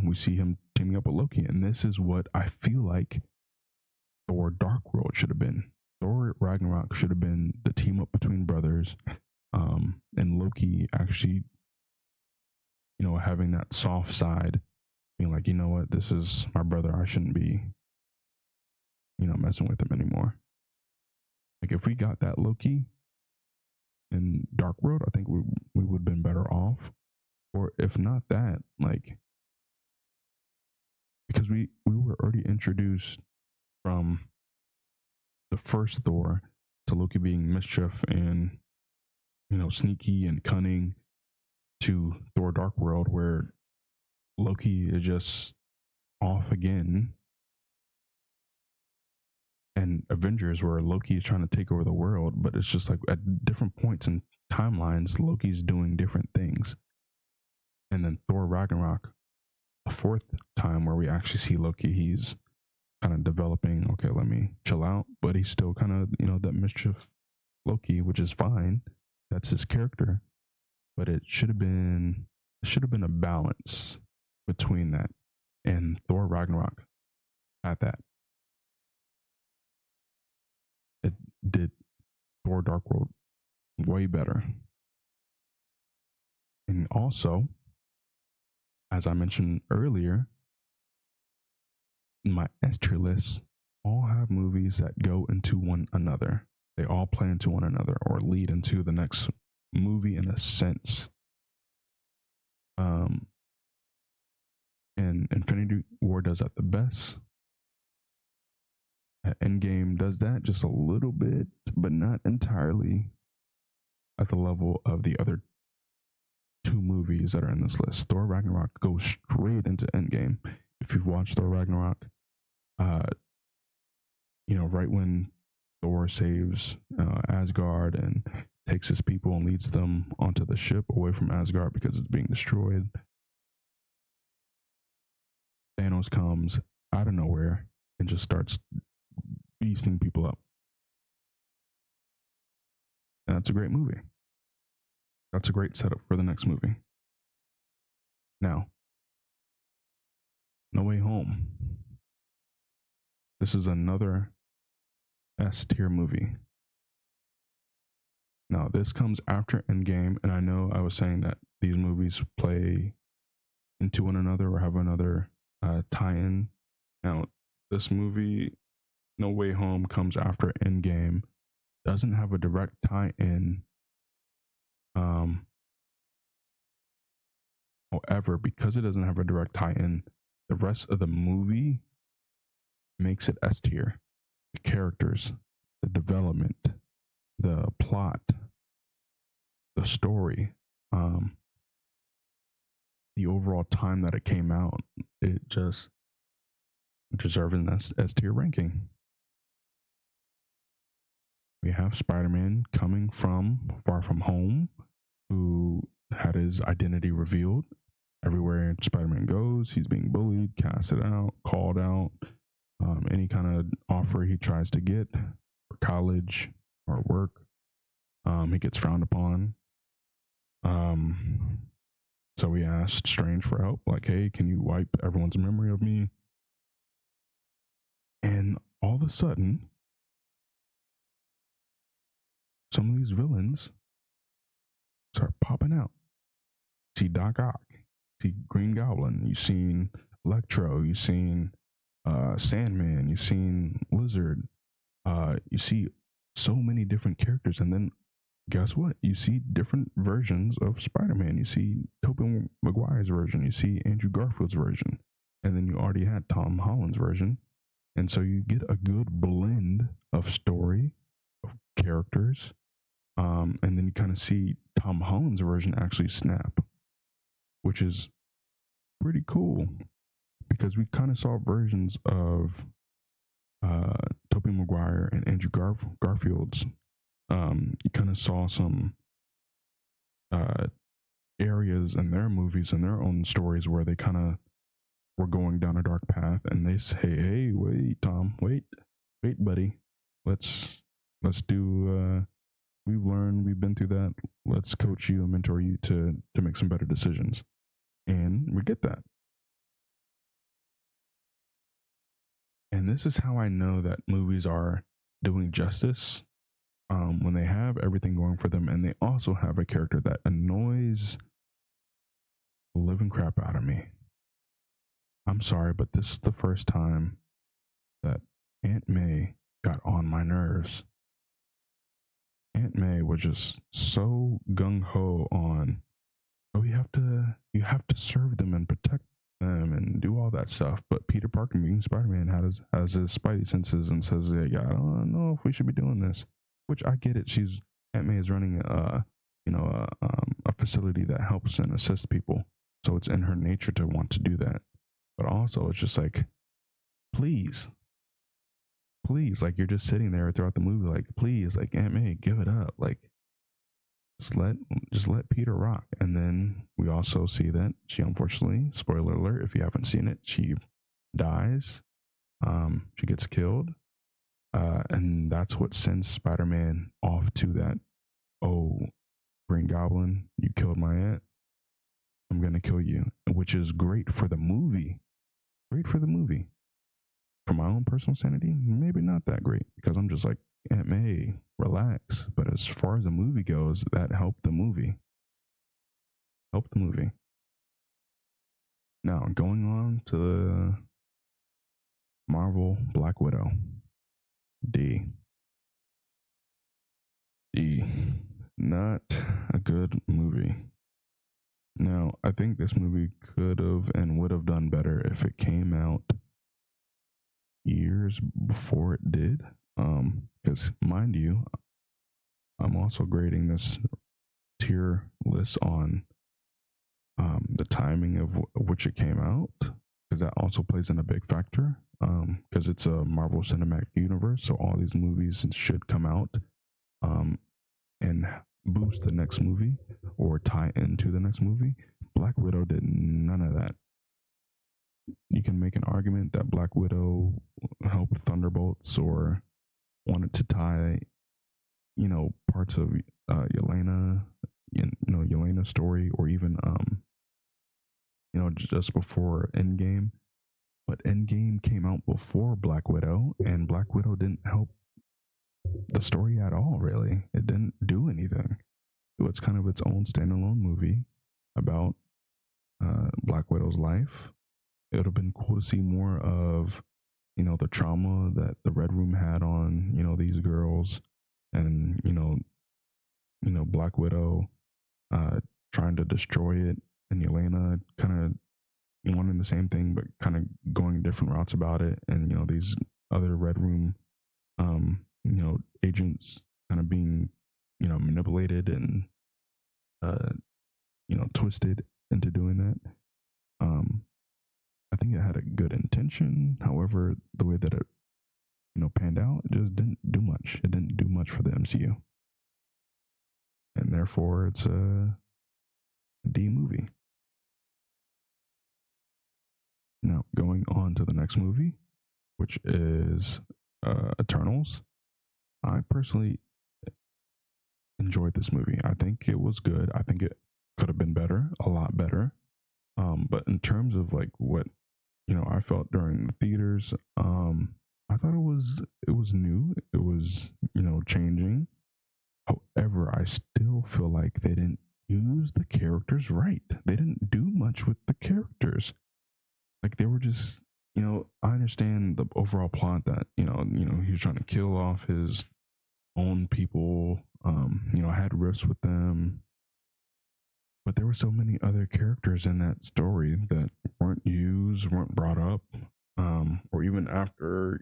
we see him teaming up with Loki, and this is what I feel like Thor Dark World should have been. Thor Ragnarok should have been the team up between brothers, and Loki actually, having that soft side, being like, you know what, this is my brother. I shouldn't be, messing with him anymore. Like if we got that Loki in Dark World, I think we would have been better off. Or if not that, like because we were already introduced from the first Thor to Loki being mischief and sneaky and cunning, to Thor Dark World where Loki is just off again, and Avengers where Loki is trying to take over the world, but it's just like at different points in timelines, Loki's doing different things. And then Thor Ragnarok, a fourth time where we actually see Loki, he's kind of developing, okay, let me chill out, but he's still kind of, that mischief Loki, which is fine. That's his character. But it should have been a balance between that. And Thor Ragnarok had that. It did Thor Dark World way better. And also, as I mentioned earlier, my S tier list all have movies that go into one another. They all play into one another or lead into the next movie in a sense. Um, and Infinity War does that the best. Endgame does that just a little bit, but not entirely at the level of the other two movies that are in this list. Thor Ragnarok goes straight into Endgame. If you've watched Thor Ragnarok, uh, right when Thor saves Asgard and takes his people and leads them onto the ship away from Asgard because it's being destroyed, Thanos comes out of nowhere and just starts beasting people up. And that's a great movie. That's a great setup for the next movie. Now, No Way Home. This is another S tier movie. Now, this comes after Endgame, and I know I was saying that these movies play into one another or have another tie-in. Now, this movie, No Way Home, comes after Endgame, doesn't have a direct tie-in. However, because it doesn't have a direct tie-in, the rest of the movie makes it S tier. The characters, the development, the plot, the story, the overall time that it came out, it just deserves an S tier ranking. We have Spider-Man coming from Far From Home, who had his identity revealed. Everywhere Spider-Man goes, he's being bullied, casted out, called out. Any kind of offer he tries to get for college or work, he gets frowned upon. So he asked Strange for help, like, hey, can you wipe everyone's memory of me? And all of a sudden, some of these villains start popping out. You see Doc Ock, you see Green Goblin, you've seen Electro, you've seen Sandman, you've seen Lizard, you see so many different characters, and then guess what? You see different versions of Spider-Man. You see Tobey Maguire's version, you see Andrew Garfield's version, and then you already had Tom Holland's version. And so you get a good blend of story, of characters, and then you kind of see Tom Holland's version actually snap, which is pretty cool because we kind of saw versions of Tobey Maguire and Andrew Garfield's. You kind of saw some areas in their movies and their own stories where they kind of were going down a dark path, and they say, "Hey, wait, Tom, wait, buddy, let's do. We've been through that. Let's coach you and mentor you to make some better decisions." And we get that. And this is how I know that movies are doing justice, when they have everything going for them and they also have a character that annoys the living crap out of me. I'm sorry, but this is the first time that Aunt May got on my nerves. Aunt May was just so gung ho on, oh, you have to serve them and protect them and do all that stuff. But Peter Parker, being Spider-Man, has his spidey senses and says, yeah, I don't know if we should be doing this. Which I get it. Aunt May is running a facility that helps and assists people, so it's in her nature to want to do that. but also it's just like, please, please, like you're just sitting there throughout the movie, like, please, like Aunt May, give it up, like just let just let Peter rock. And then we also see that she unfortunately, spoiler alert, if you haven't seen it, she dies. She gets killed. And that's what sends Spider-Man off to that, oh, Green Goblin, you killed my aunt. I'm gonna kill you, which is great for the movie. Great for the movie. For my own personal sanity, maybe not that great because I'm just like, Aunt May, relax. But as far as the movie goes, that helped the movie. Helped the movie. Now, going on to the Marvel Black Widow. D. D. Not a good movie. Now, I think this movie could have and would have done better if it came out years before it did. Because mind you, I'm also grading this tier list on the timing of which it came out, because that also plays in a big factor. Because it's a Marvel Cinematic Universe, so all these movies should come out and boost the next movie or tie into the next movie. Black Widow did none of that. You can make an argument that Black Widow helped Thunderbolts or wanted to tie, parts of Yelena, Yelena's story, or even just before Endgame. But Endgame came out before Black Widow, and Black Widow didn't help the story at all. Really, it didn't do anything. It was kind of its own standalone movie about Black Widow's life. It would have been cool to see more of, the trauma that the Red Room had on, these girls, and Black Widow trying to destroy it, and Yelena kind of wanting the same thing, but kind of going different routes about it, and these other Red Room, agents kind of being, manipulated and twisted into doing that. I think it had a good intention. However, the way that it, panned out, it just didn't do much. It didn't do much for the MCU. And therefore, it's a D movie. Now, going on to the next movie, which is Eternals. I personally enjoyed this movie. I think it was good. I think it could have been better, a lot better. But in terms of like what I felt during the theaters, I thought it was new. It was changing. However, I still feel like they didn't use the characters right. They didn't do much with the characters. Like they were just, I understand the overall plot that he was trying to kill off his own people. Had rifts with them, but there were so many other characters in that story that weren't used, weren't brought up, or even after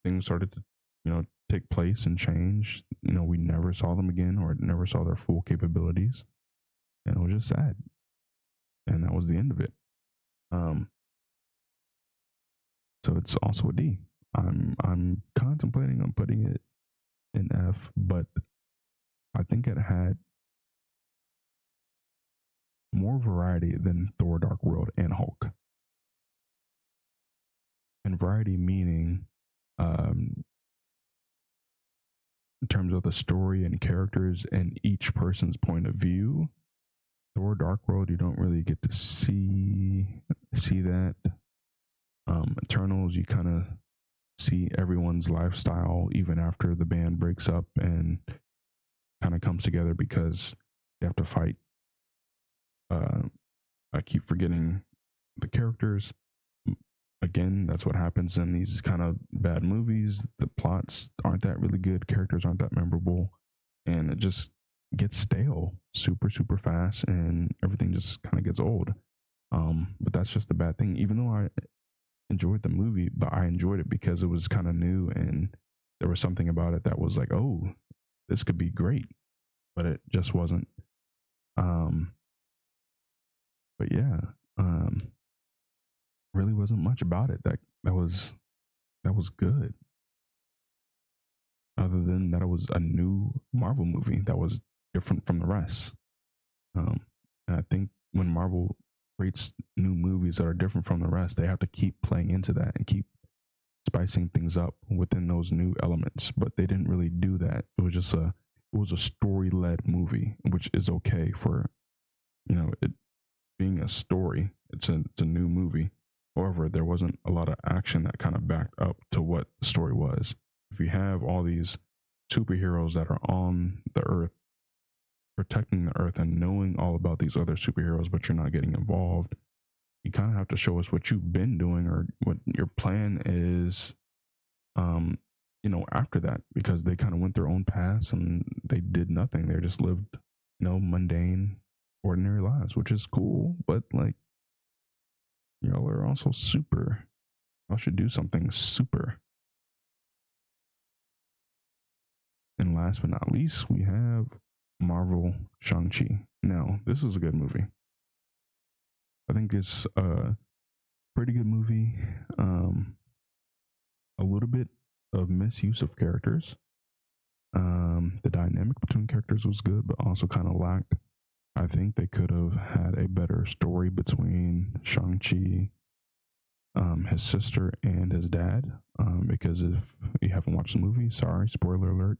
things started to take place and change. We never saw them again, or never saw their full capabilities, and it was just sad. And that was the end of it. So it's also a D. I'm contemplating on putting it in F, but I think it had more variety than Thor: Dark World and Hulk. And variety meaning, in terms of the story and characters and each person's point of view. Thor: Dark World, you don't really get to see that. Eternals, you kind of see everyone's lifestyle even after the band breaks up and kind of comes together because they have to fight. I keep forgetting the characters. Again, that's what happens in these kind of bad movies. The plots aren't that really good, characters aren't that memorable, and it just gets stale super, super fast, and everything just kind of gets old. But that's just a bad thing. Even though I enjoyed the movie, but I enjoyed it because it was kind of new and there was something about it that was like, oh, this could be great, but it just wasn't. But yeah, really wasn't much about it that was good. Other than that, it was a new Marvel movie that was different from the rest. And I think when Marvel creates new movies that are different from the rest, they have to keep playing into that and keep spicing things up within those new elements. But they didn't really do that. It was a story led movie, which is okay for it being a story. It's a new movie. However, there wasn't a lot of action that kind of backed up to what the story was. If you have all these superheroes that are on the earth protecting the earth and knowing all about these other superheroes, but you're not getting involved, you kind of have to show us what you've been doing or what your plan is, after that, because they kind of went their own paths and they did nothing. They just lived, mundane, ordinary lives, which is cool, but like, y'all are also super. I should do something super. And last but not least, we have Marvel Shang-Chi. Now, this is a good movie. I think it's a pretty good movie. A little bit of misuse of characters. The dynamic between characters was good, but also kind of lacked. I think they could have had a better story between Shang-Chi, his sister, and his dad. Because if you haven't watched the movie, sorry, spoiler alert.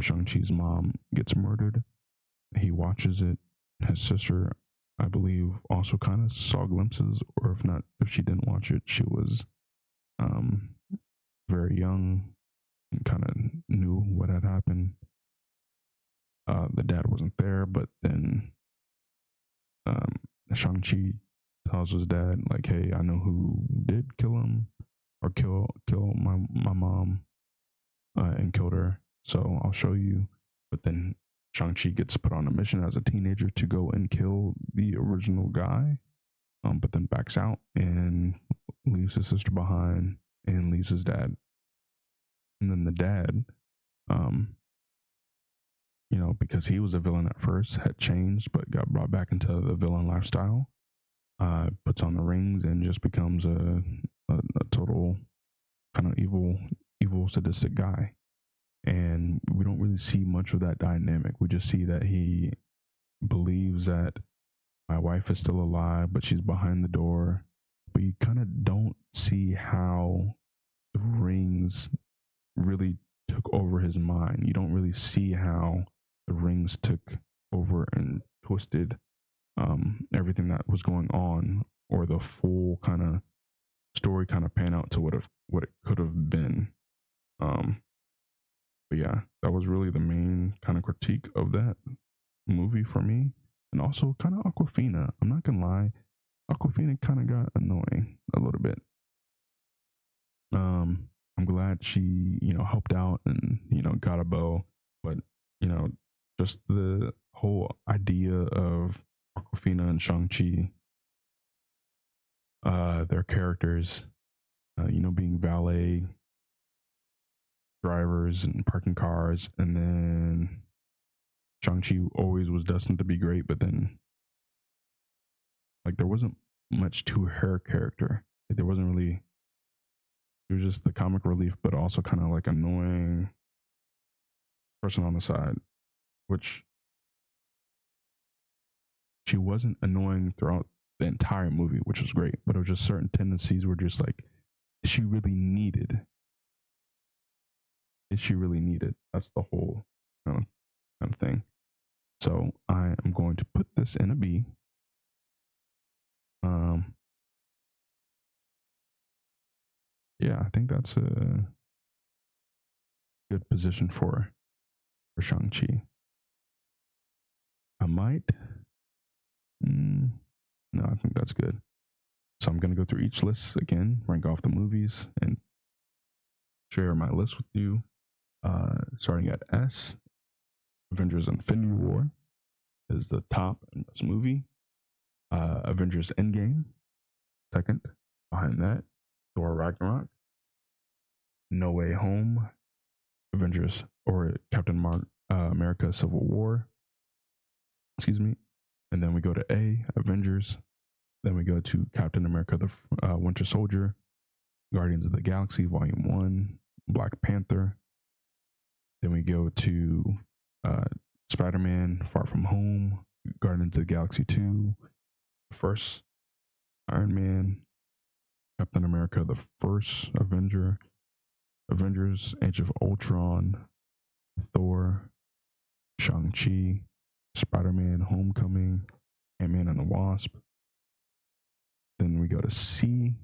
Shang-Chi's mom gets murdered. He watches it. His sister, I believe, also kind of saw glimpses, or if not, if she didn't watch it, she was um, very young and kind of knew what had happened. The dad wasn't there, but then um, Shang-Chi tells his dad, like, hey, I know who did kill him or kill my mom and killed her. So I'll show you. But then Shang-Chi gets put on a mission as a teenager to go and kill the original guy, but then backs out and leaves his sister behind and leaves his dad. And then the dad, um, because he was a villain at first, had changed, but got brought back into the villain lifestyle, puts on the rings and just becomes a total kind of evil, sadistic guy. And we don't really see much of that dynamic. We just see that he believes that my wife is still alive, but she's behind the door. But you kind of don't see how the rings really took over his mind. You don't really see how the rings took over and twisted everything that was going on, or the full kind of story kind of pan out to what it could have been. Um, but yeah, that was really the main kind of critique of that movie for me, and also kind of Aquafina. I'm not gonna lie, Aquafina kind of got annoying a little bit. I'm glad she, helped out and, got a bow, but, you know, just the whole idea of Aquafina and Shang-Chi, their characters, being valet drivers and parking cars, and then Shang-Chi always was destined to be great, but then, like, there wasn't much to her character. Like, there wasn't really, it was just the comic relief, but also kind of like annoying person on the side, which she wasn't annoying throughout the entire movie, which was great. But it was just certain tendencies were just like, is she really needed? Is she really needed? That's the whole kind of thing. So I am going to put this in a B. Um, yeah, I think that's a good position for Shang-Chi. I might. No, I think that's good. So I'm going to go through each list again, rank off the movies, and share my list with you. Starting at S, Avengers Infinity War is the top and best movie. Avengers Endgame, second. Behind that, Thor Ragnarok, No Way Home, Avengers or America Civil War. Excuse me. And then we go to A, Avengers, Then we go to Captain America: The Winter Soldier, Guardians of the Galaxy Volume 1, Black Panther. Then we go to uh, Spider Man: Far From Home, Guardians of the Galaxy 2, First Iron Man, Captain America: The First Avenger, Avengers: Age of Ultron, Thor, Shang-Chi, Spider Man: Homecoming, Ant-Man and the Wasp. Then we go to C,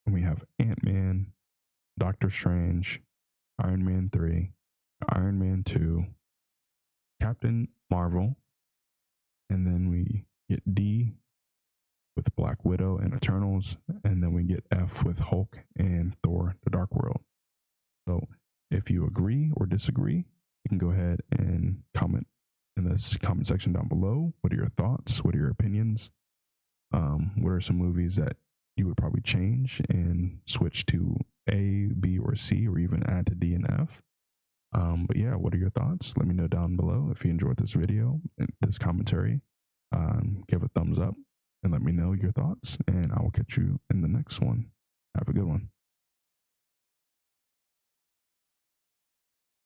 and we have Ant-Man, Doctor Strange, Iron Man 3, Iron Man 2, Captain Marvel, and then we get D with Black Widow and Eternals, and then we get F with Hulk and Thor: The Dark World. So if you agree or disagree, you can go ahead and comment in this comment section down below. What are your thoughts? What are your opinions? What are some movies that you would probably change and switch to A, B, or C, or even add to D and F? But yeah, what are your thoughts? Let me know down below. If you enjoyed this video and this commentary, give a thumbs up and let me know your thoughts, and I will catch you in the next one. Have a good one.